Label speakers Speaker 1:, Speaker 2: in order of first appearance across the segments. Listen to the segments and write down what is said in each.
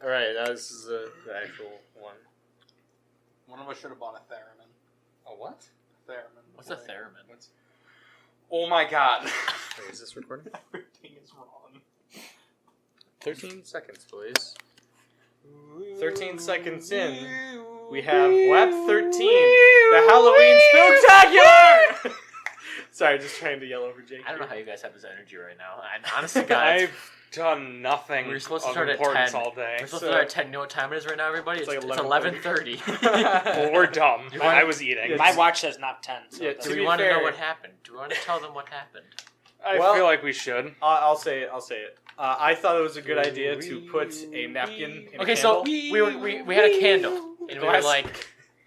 Speaker 1: All right, now this is the actual one.
Speaker 2: One of us should have bought a theremin.
Speaker 1: A what?
Speaker 2: Theremin.
Speaker 3: What's a theremin?
Speaker 2: Oh my god.
Speaker 1: Wait, is this recording?
Speaker 2: Everything is wrong.
Speaker 1: 13 seconds, please. 13 seconds in, we have WHAP 13, the Halloween Spooktacular! Sorry, just trying to yell over Jake.
Speaker 3: I don't know how you guys have this energy right now. And honestly, guys,
Speaker 2: I've done nothing
Speaker 3: we're supposed to
Speaker 2: of
Speaker 3: start at
Speaker 2: importance
Speaker 3: 10.
Speaker 2: all day.
Speaker 3: We're supposed to start at 10. You know what time it is right now, everybody? It's
Speaker 1: like
Speaker 3: 11:30.
Speaker 2: Well, we're dumb. I was eating.
Speaker 1: Yeah,
Speaker 4: My watch says not 10. So
Speaker 1: Yeah,
Speaker 4: that's-
Speaker 3: Do
Speaker 1: To
Speaker 3: we
Speaker 1: be
Speaker 3: want to
Speaker 1: fair-
Speaker 3: know what happened? Do we want to tell them what happened?
Speaker 2: I
Speaker 1: Well-
Speaker 2: feel like we should.
Speaker 1: I'll say it. I thought it was a good idea to put a napkin in a
Speaker 3: Okay, so
Speaker 1: candle.
Speaker 3: we had a candle, and we were like,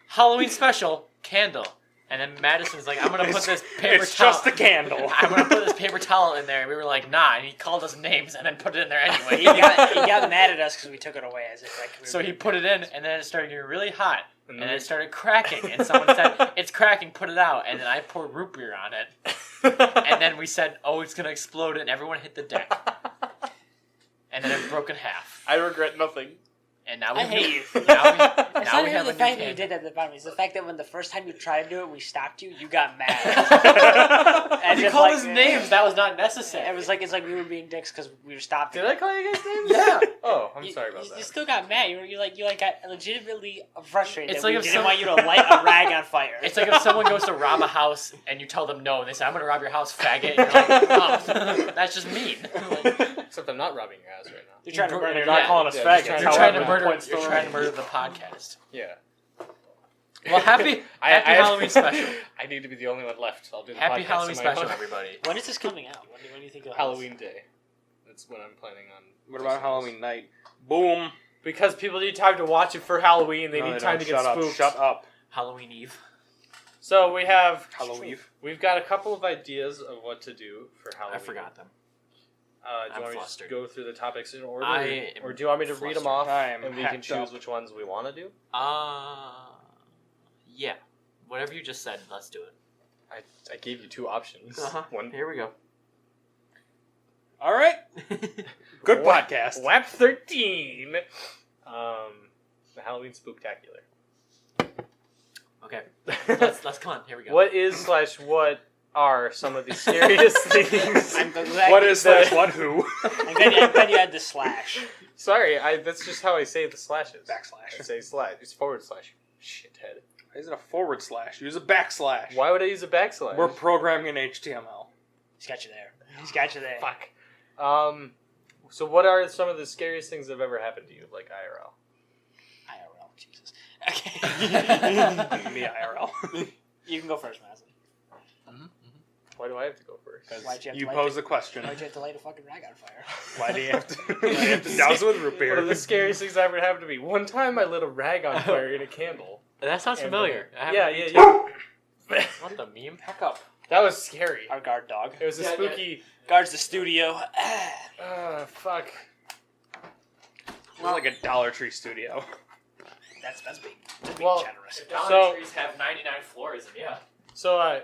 Speaker 3: Halloween special candle. And then Madison's like, I'm gonna put this paper
Speaker 2: It's
Speaker 3: towel.
Speaker 2: just a candle.
Speaker 3: I'm gonna put this paper towel in there, and we were like, nah. And he called us names, and then put it in there anyway.
Speaker 4: he got mad at us because we took it away as if like. We
Speaker 3: So
Speaker 4: were-
Speaker 3: he put it in, and then it started getting really hot,
Speaker 1: And
Speaker 3: and
Speaker 1: then
Speaker 3: then it started cracking. And someone said, "It's cracking, put it out." And then I poured root beer on it, and then we said, "Oh, it's gonna explode!" And everyone hit the deck, and then it broke in half.
Speaker 1: I regret nothing.
Speaker 3: And now we
Speaker 4: I hate you.
Speaker 3: Now
Speaker 4: It's
Speaker 3: we
Speaker 4: not
Speaker 3: have
Speaker 4: even
Speaker 3: a
Speaker 4: the
Speaker 3: new
Speaker 4: fact that you
Speaker 3: candle.
Speaker 4: did at the bottom. It's the fact that when the first time you tried to do it, we stopped you. You got mad. As
Speaker 3: You
Speaker 4: if,
Speaker 3: called
Speaker 4: like,
Speaker 3: us names. That was not necessary.
Speaker 4: It was like it's like we were being dicks because we were stopped.
Speaker 1: Did I call you guys names?
Speaker 3: Yeah.
Speaker 1: Oh, I'm
Speaker 4: You-
Speaker 1: sorry about
Speaker 4: you,
Speaker 1: that.
Speaker 4: You still got mad. You got legitimately frustrated.
Speaker 3: It's
Speaker 4: that
Speaker 3: like
Speaker 4: we
Speaker 3: if
Speaker 4: didn't
Speaker 3: some-
Speaker 4: want you to light a rag on fire.
Speaker 3: It's like if someone goes to rob a house and you tell them no, and they say, "I'm going to rob your house, faggot." And you're like, "Oh, that's just mean." Like,
Speaker 1: Except I'm not robbing your house right now.
Speaker 4: You're trying to burn
Speaker 2: You're
Speaker 4: it.
Speaker 2: not
Speaker 3: Yeah.
Speaker 2: calling us
Speaker 1: Yeah,
Speaker 2: faggots.
Speaker 1: just
Speaker 3: you're trying to
Speaker 2: however.
Speaker 3: murder. You're trying to murder the podcast.
Speaker 1: Yeah.
Speaker 3: Well, happy Halloween special.
Speaker 1: I need to be the only one left. I'll do the
Speaker 3: Happy
Speaker 1: podcast
Speaker 3: Halloween
Speaker 1: on my
Speaker 3: special,
Speaker 1: own.
Speaker 3: everybody.
Speaker 4: When is this coming out? When do you think it'll
Speaker 1: Halloween day. That's what I'm planning on.
Speaker 2: What about Halloween night? Boom.
Speaker 1: Because people need time to watch it for Halloween. They
Speaker 2: No,
Speaker 1: need
Speaker 2: they
Speaker 1: time
Speaker 2: don't.
Speaker 1: to get
Speaker 2: Shut
Speaker 1: spooked.
Speaker 2: up. Shut up.
Speaker 3: Halloween Eve.
Speaker 1: So we have
Speaker 2: Halloween.
Speaker 1: We've got a couple of ideas of what to do for Halloween.
Speaker 3: I forgot them.
Speaker 1: Do you
Speaker 3: I'm
Speaker 1: want me to just
Speaker 3: flustered.
Speaker 1: go through the topics in order,
Speaker 3: I am
Speaker 1: or do you want me to read them
Speaker 3: flustered.
Speaker 1: off
Speaker 2: I am
Speaker 1: and we can
Speaker 2: hacked
Speaker 1: choose
Speaker 2: up.
Speaker 1: which ones we want to do?
Speaker 3: Yeah. Whatever you just said, let's do it.
Speaker 1: I gave you two options. One.
Speaker 3: Here we go.
Speaker 2: All right. Good podcast.
Speaker 1: WHAP 13. The Halloween Spooktacular.
Speaker 3: Okay. Let's come on. Here we go.
Speaker 1: What is / what are some of the scariest things?
Speaker 4: I'm glad
Speaker 2: What
Speaker 4: you-
Speaker 2: is that? What who?
Speaker 4: I'm glad you had the slash.
Speaker 1: Sorry, that's just how I say the slashes. I
Speaker 2: Backslash.
Speaker 1: say slash. It's / shithead.
Speaker 2: Is it a /? Use a backslash.
Speaker 1: Why would I use a backslash?
Speaker 2: We're programming in HTML.
Speaker 4: He's got you there. He's got you there.
Speaker 1: Fuck. So what are some of the scariest things that have ever happened to you, like IRL?
Speaker 4: IRL, Jesus. Okay.
Speaker 2: Me IRL.
Speaker 4: You can go first, Madison.
Speaker 1: Why do I have to go first?
Speaker 4: Why'd you have
Speaker 2: You
Speaker 4: to light
Speaker 2: pose the question.
Speaker 4: Why'd you have to light a fucking rag on fire?
Speaker 2: Why do you have to douse it with root beer?
Speaker 1: One of the scariest things that ever happened to me. One time I lit a rag on fire in a candle.
Speaker 3: That sounds
Speaker 1: And,
Speaker 3: familiar. I
Speaker 1: Yeah,
Speaker 3: haven't-
Speaker 1: yeah.
Speaker 3: What the meme?
Speaker 2: Pack up.
Speaker 1: That was scary.
Speaker 4: Our guard dog.
Speaker 1: It was a
Speaker 3: Yeah,
Speaker 1: spooky...
Speaker 4: Guards the studio.
Speaker 1: Fuck.
Speaker 2: It's like a Dollar Tree studio.
Speaker 4: That's being
Speaker 1: Well,
Speaker 4: generous.
Speaker 3: Dollar
Speaker 1: So-
Speaker 3: Trees have 99 floors, and yeah.
Speaker 1: So,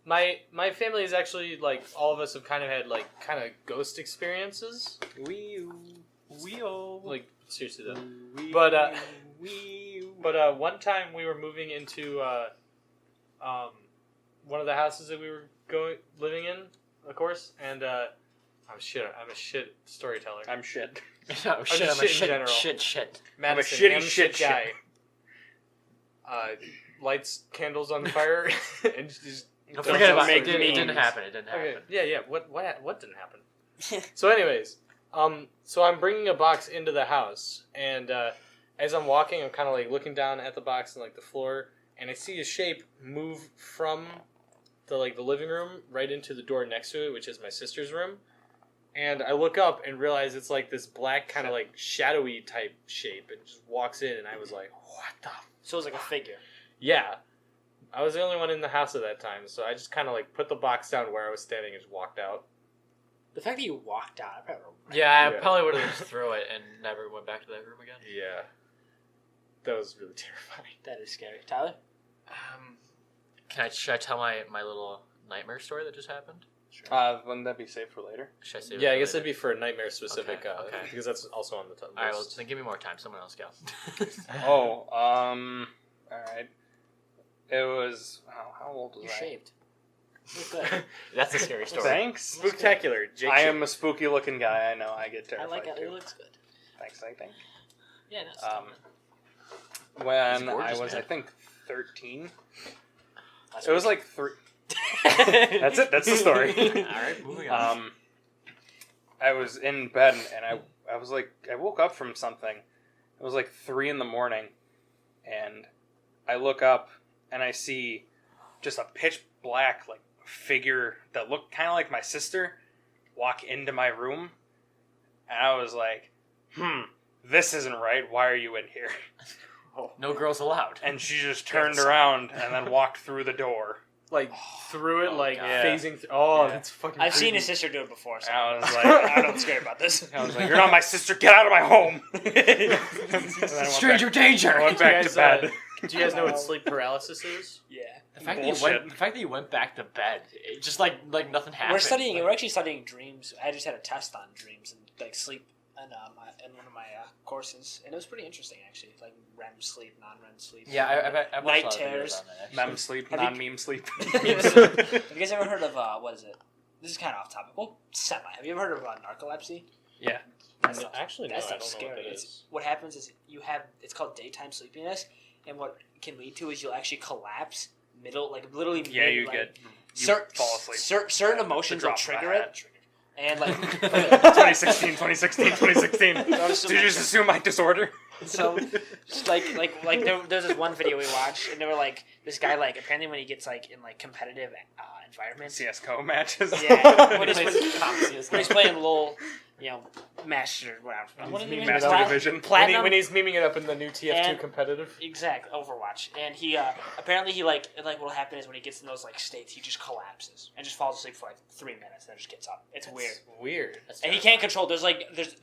Speaker 1: my family is actually, like, all of us have kind of had, like, kind of ghost experiences. Like, seriously, though. But one time we were moving into, one of the houses that we were living in, of course, and, I'm a shit storyteller.
Speaker 2: I'm shit.
Speaker 3: Oh, shit,
Speaker 1: just
Speaker 3: I'm a
Speaker 1: shit in general.
Speaker 3: shit.
Speaker 1: Madison,
Speaker 2: shitty
Speaker 1: I'm
Speaker 2: shit
Speaker 1: guy. Lights candles on fire and just
Speaker 3: No,
Speaker 1: Don't
Speaker 3: forget about
Speaker 1: make
Speaker 3: it. It didn't
Speaker 2: memes.
Speaker 3: happen. It didn't happen.
Speaker 1: okay. Yeah. What didn't happen? So, anyways, so I'm bringing a box into the house, and as I'm walking, I'm kind of like looking down at the box and like the floor, and I see a shape move from the living room right into the door next to it, which is my sister's room. And I look up and realize it's like this black kind of like shadowy type shape. It just walks in, and I was like, "What the?"
Speaker 4: So it was like a figure.
Speaker 1: Yeah, I was the only one in the house at that time, so I just kind of like put the box down where I was standing and just walked out.
Speaker 4: The fact that you walked out, I probably
Speaker 3: Yeah, I
Speaker 1: Yeah.
Speaker 3: probably would have just threw it and never went back to that room again.
Speaker 1: Yeah, that was really terrifying.
Speaker 4: that is scary. Tyler?
Speaker 3: Should I tell my little nightmare story that just happened?
Speaker 2: Wouldn't that be saved for later?
Speaker 3: Should I save it
Speaker 1: Yeah,
Speaker 3: for
Speaker 1: I guess
Speaker 3: later?
Speaker 1: it'd be for nightmare specific,
Speaker 3: Okay.
Speaker 1: because that's also on the list.
Speaker 3: All right, well, then give me more time. Someone else go.
Speaker 2: Oh, all right. It was how old was
Speaker 4: You're
Speaker 2: I?
Speaker 4: shaved. Look good.
Speaker 3: That's a scary story.
Speaker 2: Thanks.
Speaker 1: Spooktacular. Jake
Speaker 2: I am a spooky looking guy. I know. I get
Speaker 4: I
Speaker 2: terrified
Speaker 4: like it.
Speaker 2: too.
Speaker 4: It looks good.
Speaker 2: Thanks. I think.
Speaker 4: Yeah, no, it's
Speaker 2: When
Speaker 3: He's
Speaker 2: I
Speaker 3: gorgeous,
Speaker 2: was,
Speaker 3: man.
Speaker 2: I think, 13.
Speaker 4: That's
Speaker 2: It was like 3. That's it. That's the story.
Speaker 3: All right, moving on.
Speaker 2: I was in bed and I was like, I woke up from something. It was like 3 in the morning, and I look up and I see just a pitch black like figure that looked kind of like my sister walk into my room, and I was like, this isn't right. Why are you in here?
Speaker 3: No girls allowed.
Speaker 2: And she just turned around and then walked through the door.
Speaker 1: like through it,
Speaker 3: Oh,
Speaker 1: like
Speaker 3: God.
Speaker 1: phasing through. Oh,
Speaker 2: Yeah.
Speaker 1: that's fucking.
Speaker 4: I've seen
Speaker 1: creepy.
Speaker 4: his sister do it before, so
Speaker 2: And I was like,
Speaker 4: I'm not scared about this.
Speaker 2: I was like, you're not my sister. Get out of my home. And then I went
Speaker 3: Stranger
Speaker 2: back-
Speaker 3: danger.
Speaker 2: I went
Speaker 1: Do you
Speaker 2: back
Speaker 1: guys,
Speaker 2: to bed.
Speaker 1: Do you guys know what sleep paralysis is?
Speaker 4: Yeah.
Speaker 3: The fact,
Speaker 2: Bullshit.
Speaker 3: the fact that you went back to bed, it just like nothing happened.
Speaker 4: We're actually studying dreams. I just had a test on dreams and like sleep in one of my courses, and it was pretty interesting actually, like REM sleep, non-REM sleep.
Speaker 3: Yeah, I've watched
Speaker 4: Night
Speaker 3: a lot of videos
Speaker 4: terrors.
Speaker 3: on that. Actually.
Speaker 2: Mem sleep,
Speaker 4: Have you-
Speaker 2: non-meme sleep.
Speaker 4: Have you guys ever heard of what is it? This is kind of off topic. Well, semi. Have you ever heard of narcolepsy?
Speaker 2: Yeah.
Speaker 4: That's
Speaker 1: Actually, no,
Speaker 4: That
Speaker 1: I don't
Speaker 4: stuff's
Speaker 1: know what
Speaker 4: scary.
Speaker 1: that
Speaker 4: It's,
Speaker 1: is.
Speaker 4: what happens is you have it's called daytime sleepiness, and what it can lead to is you'll actually collapse literally.
Speaker 2: Yeah,
Speaker 4: mid,
Speaker 2: you
Speaker 4: like,
Speaker 2: get fall asleep.
Speaker 4: certain emotions will
Speaker 2: drop of a
Speaker 4: trigger
Speaker 2: hat.
Speaker 4: it, and like
Speaker 2: 2016. Did you just assume my disorder?
Speaker 4: so there's this one video we watched, and they were like this guy like apparently when he gets like in like competitive environments.
Speaker 2: CS:GO matches.
Speaker 4: Yeah, when
Speaker 3: Plays
Speaker 4: he's playing LOL, Master, whatever. What is it?
Speaker 2: Master Division.
Speaker 4: Platinum.
Speaker 1: When he's memeing it up in the new TF2
Speaker 4: And-
Speaker 1: competitive.
Speaker 4: Exact Overwatch, and he apparently he like what'll happen is when he gets in those like states, he just collapses and just falls asleep for like 3 minutes, and then just gets up. It's weird,
Speaker 1: Weird.
Speaker 4: and he can't control. There's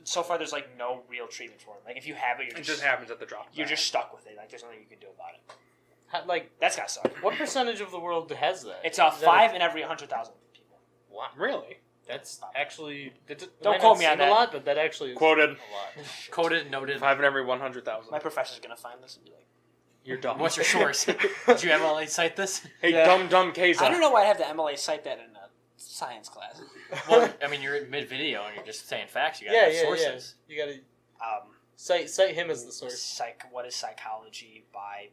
Speaker 4: so far there's like no real treatment for it. Like if you have it,
Speaker 2: It just happens at the drop. of a
Speaker 4: you're
Speaker 2: hat.
Speaker 4: just stuck with it. Like there's nothing you can do about it.
Speaker 1: Like,
Speaker 4: That's gotta suck.
Speaker 1: what percentage of the world has that?
Speaker 4: It's
Speaker 1: Is that
Speaker 4: 5 in every 100,000 people.
Speaker 1: Wow.
Speaker 2: Really
Speaker 1: That's actually.
Speaker 4: Don't
Speaker 1: might
Speaker 4: quote
Speaker 1: not
Speaker 4: me on
Speaker 1: seem
Speaker 4: that.
Speaker 1: a lot, but that actually is
Speaker 2: quoted.
Speaker 1: a lot.
Speaker 3: Coded, noted.
Speaker 2: 5 in every 100,000.
Speaker 4: My professor's gonna find this and be like,
Speaker 2: You're dumb.
Speaker 3: What's your source? Did you MLA cite this?
Speaker 2: Hey,
Speaker 1: Yeah.
Speaker 2: dumb Keza.
Speaker 4: I don't know why I have the MLA cite that in a science class.
Speaker 3: Well, I mean, you're in mid video and you're just saying facts. You gotta
Speaker 1: Yeah,
Speaker 3: have
Speaker 1: yeah,
Speaker 3: sources.
Speaker 1: yeah. You gotta
Speaker 4: Um,
Speaker 1: cite him as the source.
Speaker 4: What is psychology by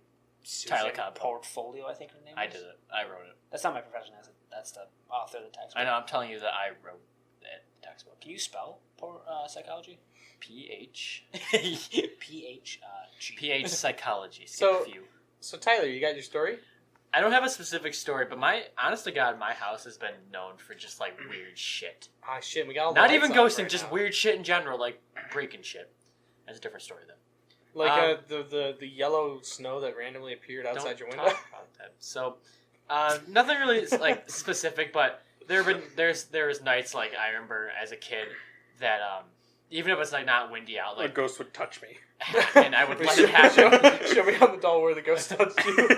Speaker 3: Tyler
Speaker 4: Susan
Speaker 3: Cobb.
Speaker 4: Portfolio? I think her name.
Speaker 3: I
Speaker 4: is.
Speaker 3: did it. I wrote it.
Speaker 4: That's not my profession. That's the author of the textbook.
Speaker 3: I know. I'm telling you that I wrote that textbook.
Speaker 4: Can you spell psychology?
Speaker 3: PH
Speaker 4: PH.
Speaker 3: PH psychology.
Speaker 1: So-
Speaker 3: Skip a few.
Speaker 1: So Tyler, you got your story?
Speaker 3: I don't have a specific story, but honest to God, my house has been known for just like weird shit.
Speaker 1: Ah, shit, we got all the
Speaker 3: Not
Speaker 1: lights
Speaker 3: even
Speaker 1: off
Speaker 3: ghosting,
Speaker 1: right
Speaker 3: just
Speaker 1: now.
Speaker 3: weird shit in general, like breaking shit. That's a different story though.
Speaker 1: Like the yellow snow that randomly appeared outside your
Speaker 3: Don't
Speaker 1: window.
Speaker 3: talk about that. So, nothing really is, like specific, but there was nights like I remember as a kid that even if it's like not windy out,
Speaker 2: A
Speaker 3: like
Speaker 2: ghost would touch me.
Speaker 3: and I would let it happen.
Speaker 1: Show me on the doll where the ghost touched you.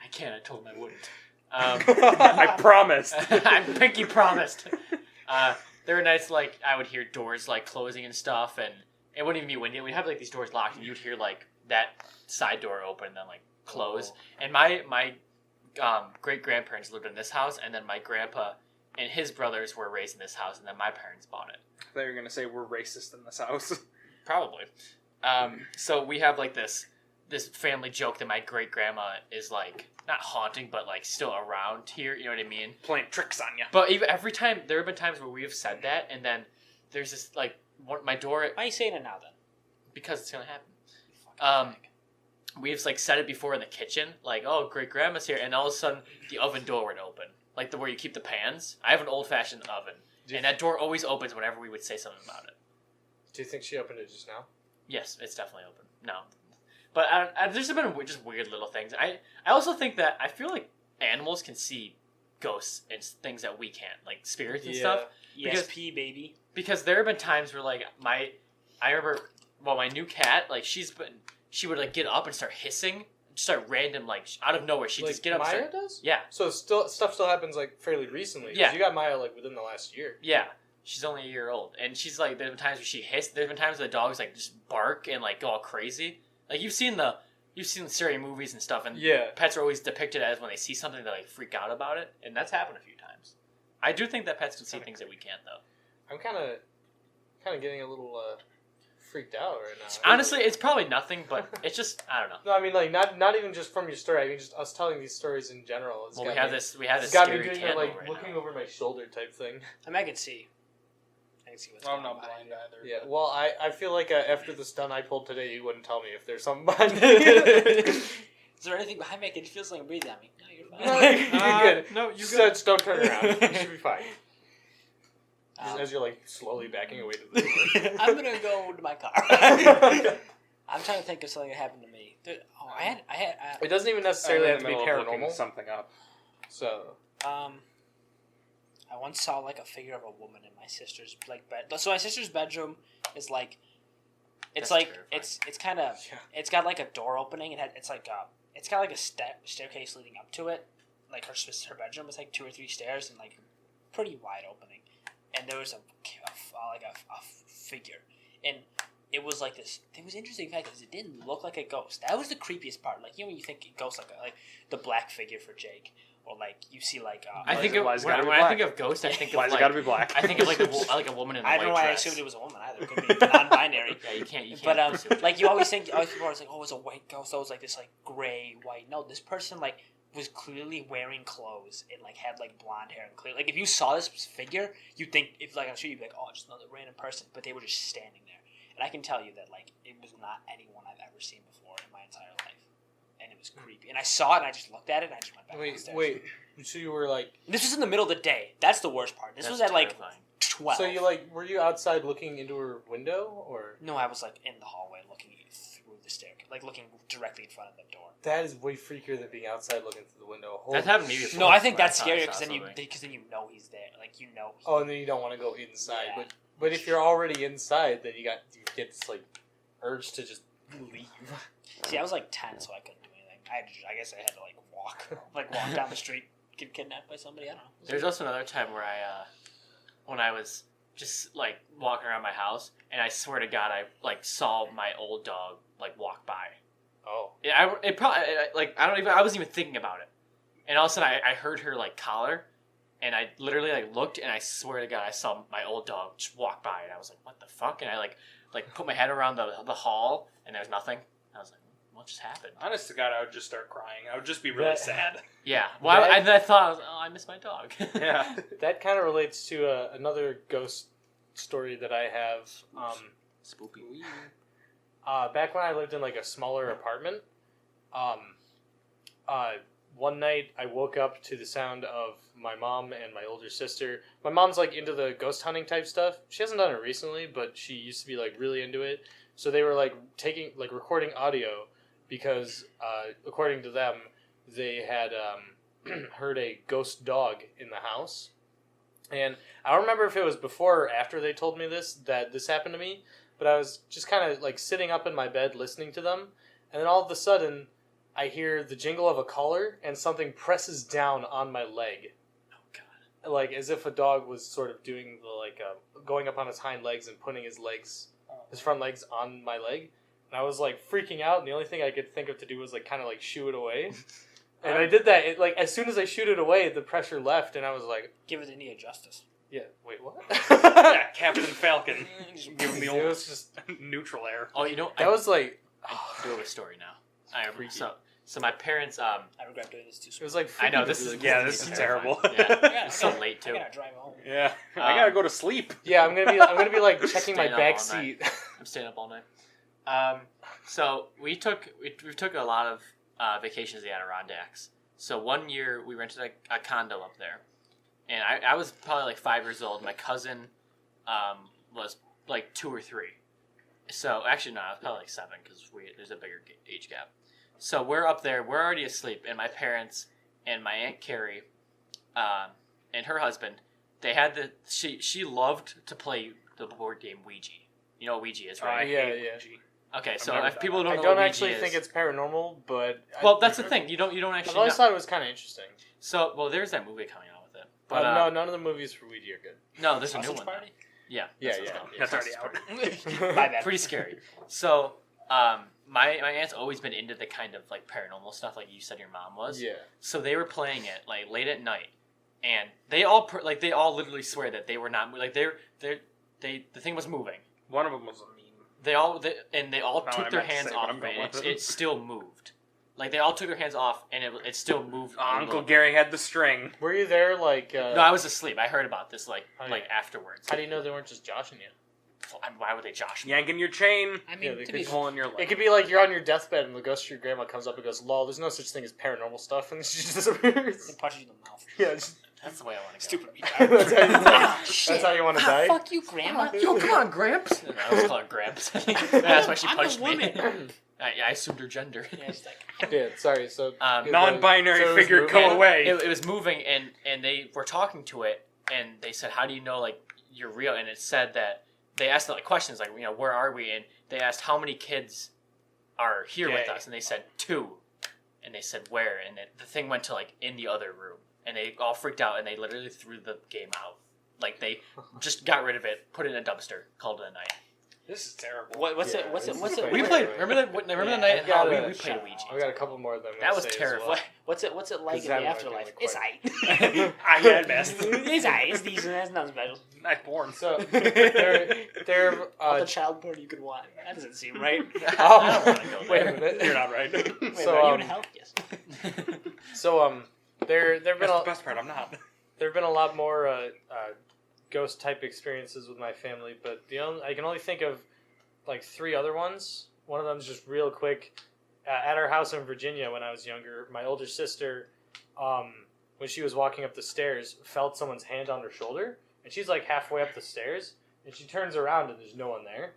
Speaker 3: I can't. I told him I wouldn't.
Speaker 2: I promised.
Speaker 3: I pinky promised. There were nights like I would hear doors like closing and stuff, and it wouldn't even be windy. We'd have like these doors locked, and you'd hear like that side door open and then like close. And my great grandparents lived in this house, and then my grandpa and his brothers were raised in this house, and then my parents bought it.
Speaker 2: I thought you were gonna say we're racist in this house.
Speaker 3: Probably. So we have like this family joke that my great grandma is like not haunting, but like still around here. You know what I mean?
Speaker 2: Playing tricks on you.
Speaker 3: But even every time there have been times where we have said that, and then there's this like my door
Speaker 4: Why are you saying it now then?
Speaker 3: because it's gonna happen. We've like said it before in the kitchen, like oh great grandma's here, and all of a sudden the oven door would open, like where you keep the pans. I have an old fashioned oven, and that door always opens whenever we would say something about it.
Speaker 1: Do you think she opened it just now?
Speaker 3: Yes, it's definitely open. No. But there's been just weird little things. I also think that I feel like animals can see ghosts and things that we can't, like spirits and stuff. Because-
Speaker 4: ESP baby.
Speaker 3: Because there have been times where like I remember, well, my new cat, like she would like get up and start hissing start random like out of nowhere. She'd
Speaker 1: Like
Speaker 3: just get up.
Speaker 1: Maya does?
Speaker 3: Yeah.
Speaker 1: So stuff still happens like fairly recently. 'Cause
Speaker 3: Yeah.
Speaker 1: You got Maya like within the last year.
Speaker 3: Yeah. She's only a year old, and she's like. There's been times where she hissed. There's been times where the dogs like just bark and like go all crazy. Like you've seen scary movies and stuff, and
Speaker 1: Yeah.
Speaker 3: pets are always depicted as when they see something they like freak out about it, and that's happened a few times. I do think that pets can see things that we can't though.
Speaker 1: I'm kind of getting a little freaked out right now.
Speaker 3: Honestly, it's probably nothing, but it's just I don't know.
Speaker 1: No, I mean like not even just from your story. I mean just us telling these stories in general. It's
Speaker 3: Well,
Speaker 1: got
Speaker 3: we have
Speaker 1: me-
Speaker 3: this
Speaker 1: It's got me
Speaker 3: scary
Speaker 1: doing it
Speaker 3: candle
Speaker 1: like
Speaker 3: right
Speaker 1: looking
Speaker 3: now.
Speaker 1: over my shoulder type thing.
Speaker 4: I mean, I can see what's
Speaker 2: I'm
Speaker 4: going
Speaker 2: not
Speaker 4: on
Speaker 2: blind
Speaker 4: behind you.
Speaker 2: either.
Speaker 1: Yeah. Well, I feel like after the stun I pulled today, you wouldn't tell me if there's something behind me.
Speaker 4: Is there anything behind me? It feels like I'm breathing at me. No, you're fine.
Speaker 1: No, you're good.
Speaker 3: No, you
Speaker 1: Just don't turn around. You should be fine. Just as you're like slowly backing away to the door.
Speaker 4: I'm gonna go to my car. I'm trying to think of something that happened to me. I had.
Speaker 1: It doesn't even necessarily have to be
Speaker 2: Looking
Speaker 1: paranormal.
Speaker 2: something up.
Speaker 1: So
Speaker 4: I once saw like a figure of a woman in my sister's like bed. So my sister's bedroom is like, it's
Speaker 3: That's
Speaker 4: like
Speaker 3: terrifying.
Speaker 4: it's kind of
Speaker 1: Yeah.
Speaker 4: it's got like a door opening. It's got like a staircase leading up to it. Like her bedroom is like 2 or 3 stairs and like pretty wide opening. And there was a figure, and it was like this. It was interesting fact because it didn't look like a ghost. That was the creepiest part. Like when you think a ghost like the black figure for Jake, or like you see like
Speaker 3: I think of,
Speaker 2: Why is it
Speaker 3: when,
Speaker 2: gotta be
Speaker 3: when I
Speaker 2: black?
Speaker 3: think of ghosts, I think of
Speaker 2: Why's
Speaker 3: like
Speaker 2: it gotta be black?
Speaker 3: I think of like a woman in a
Speaker 4: I
Speaker 3: white
Speaker 4: don't know why I
Speaker 3: dress.
Speaker 4: assumed it was a woman either. It could be non-binary.
Speaker 3: Yeah, you can't.
Speaker 4: But
Speaker 3: assume.
Speaker 4: like you always think, people are always like, oh, it's a white ghost. So it was like this like gray white. No, this person like was clearly wearing clothes and like had like blonde hair and clear. Like if you saw this figure, you'd think if like on the street, you'd be like, oh, just another random person. But they were just standing there, and I can tell you that like it was not anyone I've ever seen before in my entire life, and it was creepy. And I saw it, and I just looked at it, and I just went back downstairs.
Speaker 1: wait. So you were like,
Speaker 4: This was in the middle of the day. That's the worst part. This
Speaker 3: That's
Speaker 4: was at like
Speaker 3: terrifying.
Speaker 4: 12.
Speaker 1: so you like, were you outside looking into her window or?
Speaker 4: No, I was like in the hallway looking through the staircase, like looking directly in front of the door.
Speaker 1: That is way freakier than being outside looking through the window.
Speaker 3: That happened to me before.
Speaker 4: No, I think
Speaker 3: when
Speaker 4: that's
Speaker 3: thought I
Speaker 4: scarier
Speaker 3: saw
Speaker 4: because then you know he's there. Like you know.
Speaker 1: Oh, and then you don't want to go inside.
Speaker 4: Yeah.
Speaker 1: But if you're already inside, then you get this like urge to just leave.
Speaker 4: See, I was like 10, so I couldn't do anything. I guess I had to like walk down the street, get kidnapped by somebody. I don't know.
Speaker 3: There's also another time where when I was just like walking around my house, and I swear to God, I like saw my old dog like walk by.
Speaker 1: Oh.
Speaker 3: Yeah, I wasn't even thinking about it, and all of a sudden I heard her like collar, and I literally like looked, and I swear to God, I saw my old dog just walk by, and I was like, what the fuck? And I like put my head around the hall, and there was nothing. I was like, what just happened?
Speaker 2: Honest to God, I would just start crying. I would just be really
Speaker 1: That-
Speaker 2: sad.
Speaker 3: Yeah, well,
Speaker 1: That-
Speaker 3: then I thought, oh, I miss my dog.
Speaker 2: Yeah.
Speaker 1: That kind of relates to another ghost story that I have.
Speaker 3: Spooky.
Speaker 1: Back when I lived in like a smaller apartment, one night I woke up to the sound of my mom and my older sister. My mom's like into the ghost hunting type stuff. She hasn't done it recently, but she used to be like really into it. So they were like recording audio because according to them, they had heard a ghost dog in the house. And I don't remember if it was before or after they told me that this happened to me, but I was just kind of like sitting up in my bed listening to them, and then all of a sudden I hear the jingle of a collar and something presses down on my leg.
Speaker 3: Oh God.
Speaker 1: Like as if a dog was sort of doing the going up on his hind legs and putting his front legs on my leg. And I was like freaking out, and the only thing I could think of to do was like kind of like shoo it away. And I did that. It, like as soon as I shooed it away, the pressure left, and I was like,
Speaker 4: Give it India justice.
Speaker 1: "Yeah, wait, what?"
Speaker 2: Yeah, Captain Falcon. Give him the
Speaker 1: It
Speaker 2: old
Speaker 1: was just
Speaker 2: neutral air.
Speaker 3: Oh, you know,
Speaker 1: that was like
Speaker 3: I do have a story now. I remember.
Speaker 1: Freaky.
Speaker 3: So my parents,
Speaker 4: I regret doing this too
Speaker 1: it
Speaker 4: soon.
Speaker 1: was like
Speaker 3: I know,
Speaker 1: freaking
Speaker 3: this is-
Speaker 1: really
Speaker 2: Yeah,
Speaker 1: cool.
Speaker 2: this is
Speaker 3: terrifying.
Speaker 2: terrible.
Speaker 3: Yeah. It's so
Speaker 4: I
Speaker 3: late too.
Speaker 4: gotta drive home.
Speaker 2: Yeah, I gotta go to sleep.
Speaker 1: Yeah, I'm gonna be like checking my
Speaker 3: Staying up
Speaker 1: back
Speaker 3: all night.
Speaker 1: seat.
Speaker 3: I'm staying up all night. So we took a lot of vacations to the Adirondacks. So one year we rented a condo up there, and I was probably like 5 years old. My cousin was like 2 or 3. So actually no, I was probably like 7 because there's a bigger age gap. So we're up there, we're already asleep, and my parents and my Aunt Carrie and her husband, they had she loved to play the board game Ouija. You know what Ouija is, right?
Speaker 1: Yeah,
Speaker 2: hate
Speaker 1: yeah.
Speaker 2: Ouija.
Speaker 3: Okay, so
Speaker 2: never
Speaker 3: if
Speaker 2: done
Speaker 3: people
Speaker 2: that.
Speaker 3: don't
Speaker 1: I
Speaker 3: know
Speaker 1: don't
Speaker 3: what
Speaker 1: actually
Speaker 3: Ouija
Speaker 1: think
Speaker 3: is,
Speaker 1: it's paranormal, but
Speaker 3: well, that's the thing. You don't
Speaker 1: I've
Speaker 3: actually.
Speaker 1: always
Speaker 3: Know.
Speaker 1: thought it was kind of interesting.
Speaker 3: So, well, there's that movie coming out with it, but
Speaker 1: No, none of the movies for Ouija are good.
Speaker 3: no, there's a new
Speaker 4: Sausage
Speaker 3: one.
Speaker 4: Party?
Speaker 3: Yeah,
Speaker 1: Yeah,
Speaker 3: what it's
Speaker 1: yeah.
Speaker 3: called.
Speaker 2: That's already
Speaker 3: Sausage
Speaker 2: out.
Speaker 3: Party.
Speaker 4: My bad.
Speaker 3: Pretty scary. So, my aunt's always been into the kind of like paranormal stuff, like you said your mom was.
Speaker 1: Yeah.
Speaker 3: So they were playing it like late at night, and they all they all literally swear that they were not like the thing was moving.
Speaker 2: One of them was a meme.
Speaker 3: They all
Speaker 2: No,
Speaker 3: took
Speaker 2: I
Speaker 3: their
Speaker 2: meant to
Speaker 3: hands
Speaker 2: say what
Speaker 3: off
Speaker 2: I'm
Speaker 3: of
Speaker 2: going
Speaker 3: it, and
Speaker 2: with.
Speaker 3: it still moved. Like they all took their hands off, and it still moved.
Speaker 2: Uncle Gary had the string.
Speaker 1: Were you there? Like,
Speaker 3: No, I was asleep. I heard about this like
Speaker 1: Oh, yeah.
Speaker 3: afterwards.
Speaker 1: how do you know they weren't just joshing you?
Speaker 3: Why would they josh me?
Speaker 2: Yanking your chain.
Speaker 4: I mean,
Speaker 1: Yeah, they
Speaker 4: to
Speaker 1: could
Speaker 4: be
Speaker 2: Pulling your
Speaker 1: It
Speaker 2: leg.
Speaker 1: could be like you're on your deathbed and the ghost of your grandma comes up and goes, "Lol, there's no such thing as paranormal stuff," and she just disappears.
Speaker 4: it punches you in the mouth.
Speaker 1: Yeah, just,
Speaker 3: That's the way I want to go.
Speaker 4: Stupid
Speaker 1: that's, how you,
Speaker 4: Ah, shit.
Speaker 1: that's how you want to die.
Speaker 4: Fuck you, Grandma.
Speaker 3: Yo, come on, Gramps. No, I was calling her Gramps. That's why she
Speaker 4: I'm
Speaker 3: punched
Speaker 4: a
Speaker 3: me.
Speaker 4: woman.
Speaker 3: I assumed her gender.
Speaker 4: Yeah, she's like,
Speaker 1: Yeah, sorry. So
Speaker 2: Non-binary
Speaker 1: so it was
Speaker 2: figure,
Speaker 1: moving.
Speaker 2: go away.
Speaker 3: It was moving, and they were talking to it, and they said, "How do you know like you're real?" And it said that they asked like questions like, where are we? And they asked how many kids are here with
Speaker 2: Gay.
Speaker 3: us, and they said 2, and they said where, and the thing went to like in the other room, and they all freaked out, and they literally threw the game out. Like they just got rid of it, put it in a dumpster, called it a night.
Speaker 2: This is terrible.
Speaker 4: what's
Speaker 1: Yeah,
Speaker 4: it? What's it?
Speaker 1: it's
Speaker 4: What's
Speaker 1: just
Speaker 4: it?
Speaker 3: We
Speaker 1: Wait,
Speaker 3: played.
Speaker 1: wait.
Speaker 3: Remember the
Speaker 4: Yeah,
Speaker 3: night
Speaker 1: I've
Speaker 3: in
Speaker 1: got
Speaker 3: Halloween?
Speaker 1: a-
Speaker 3: We played
Speaker 4: shut
Speaker 3: Ouija.
Speaker 1: I got a couple more of them.
Speaker 3: That was
Speaker 1: say as
Speaker 3: terrifying.
Speaker 1: well.
Speaker 4: What's it like in
Speaker 1: that
Speaker 4: the
Speaker 1: one
Speaker 4: afterlife?
Speaker 1: I
Speaker 4: It's
Speaker 1: quite-
Speaker 4: aight.
Speaker 2: I had best.
Speaker 4: It's aight. It's decent. That's nothing special.
Speaker 2: Nice porn.
Speaker 1: So they're
Speaker 4: All the child porn you could want. That doesn't seem right.
Speaker 3: I don't want to go
Speaker 1: wait a
Speaker 3: there.
Speaker 1: minute.
Speaker 2: You're not right.
Speaker 4: Wait,
Speaker 1: So,
Speaker 4: are you in hell? Yes.
Speaker 1: So there've been
Speaker 2: That's the
Speaker 1: a,
Speaker 2: best part. I'm not.
Speaker 1: there've been a lot more ghost type experiences with my family, but I can only think of like 3 other ones. One of them's just real quick. At our house in Virginia when I was younger, my older sister, when she was walking up the stairs, felt someone's hand on her shoulder, and she's like halfway up the stairs, and she turns around and there's no one there.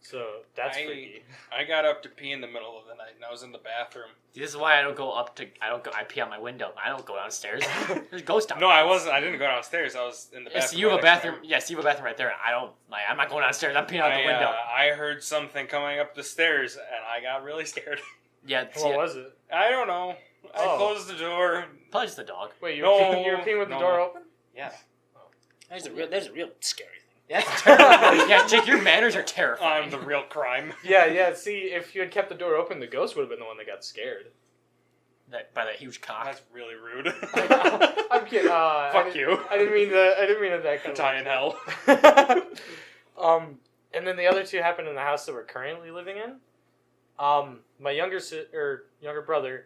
Speaker 1: So that's freaky.
Speaker 2: I got up to pee in the middle of the night, and I was in the bathroom.
Speaker 3: This is why I don't go up to. I pee out my window. I don't go downstairs. There's ghosts down.
Speaker 2: No, I wasn't. I didn't go downstairs. I was in the bathroom.
Speaker 3: Yes, you have a
Speaker 2: right next to
Speaker 3: bathroom.
Speaker 2: her.
Speaker 3: Yes, you have a bathroom right there. I don't. Like, I'm not going downstairs. I'm peeing out the window.
Speaker 2: I heard something coming up the stairs, and I got really scared.
Speaker 3: Yeah,
Speaker 1: What was it?
Speaker 2: I don't know. I
Speaker 1: Oh.
Speaker 2: closed the door.
Speaker 3: probably just the dog.
Speaker 1: Wait, you
Speaker 2: No,
Speaker 1: were peeing with the
Speaker 2: no.
Speaker 1: door open?
Speaker 2: Yeah.
Speaker 4: There's a real scary thing.
Speaker 3: That's terrifying. Yeah, Jake, your manners are terrifying.
Speaker 2: I'm the real crime.
Speaker 1: Yeah. See, if you had kept the door open, the ghost would have been the one that got scared.
Speaker 3: By that huge cock.
Speaker 2: That's really rude.
Speaker 1: I'm kidding.
Speaker 2: Fuck you.
Speaker 1: I didn't mean that. I didn't mean it that kind
Speaker 2: Die in hell.
Speaker 1: of. And then the other 2 happened in the house that we're currently living in. My younger brother,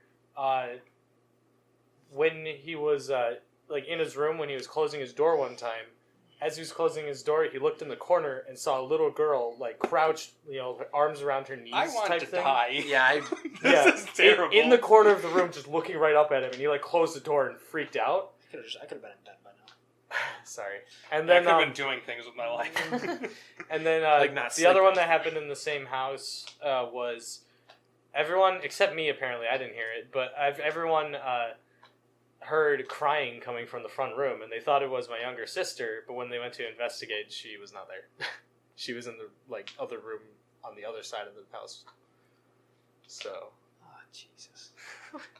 Speaker 1: when he was like in his room when he was closing his door one time, as he was closing his door, he looked in the corner and saw a little girl like crouched, arms around her knees.
Speaker 2: I want
Speaker 1: type
Speaker 2: to
Speaker 1: thing.
Speaker 2: die.
Speaker 3: Yeah,
Speaker 2: This is terrible.
Speaker 1: In the corner of the room, just looking right up at him, and he like closed the door and freaked out.
Speaker 4: I could have been dead by now.
Speaker 1: Sorry. And
Speaker 2: I
Speaker 1: then
Speaker 2: could have been doing things with my life.
Speaker 1: and then
Speaker 3: Like not
Speaker 1: the other
Speaker 3: sleeping.
Speaker 1: one that happened in the same house was everyone except me. Apparently, I didn't hear it, but everyone heard crying coming from the front room, and they thought it was my younger sister. But when they went to investigate, she was not there. She was in the other room on the other side of the house. So
Speaker 4: Oh Jesus!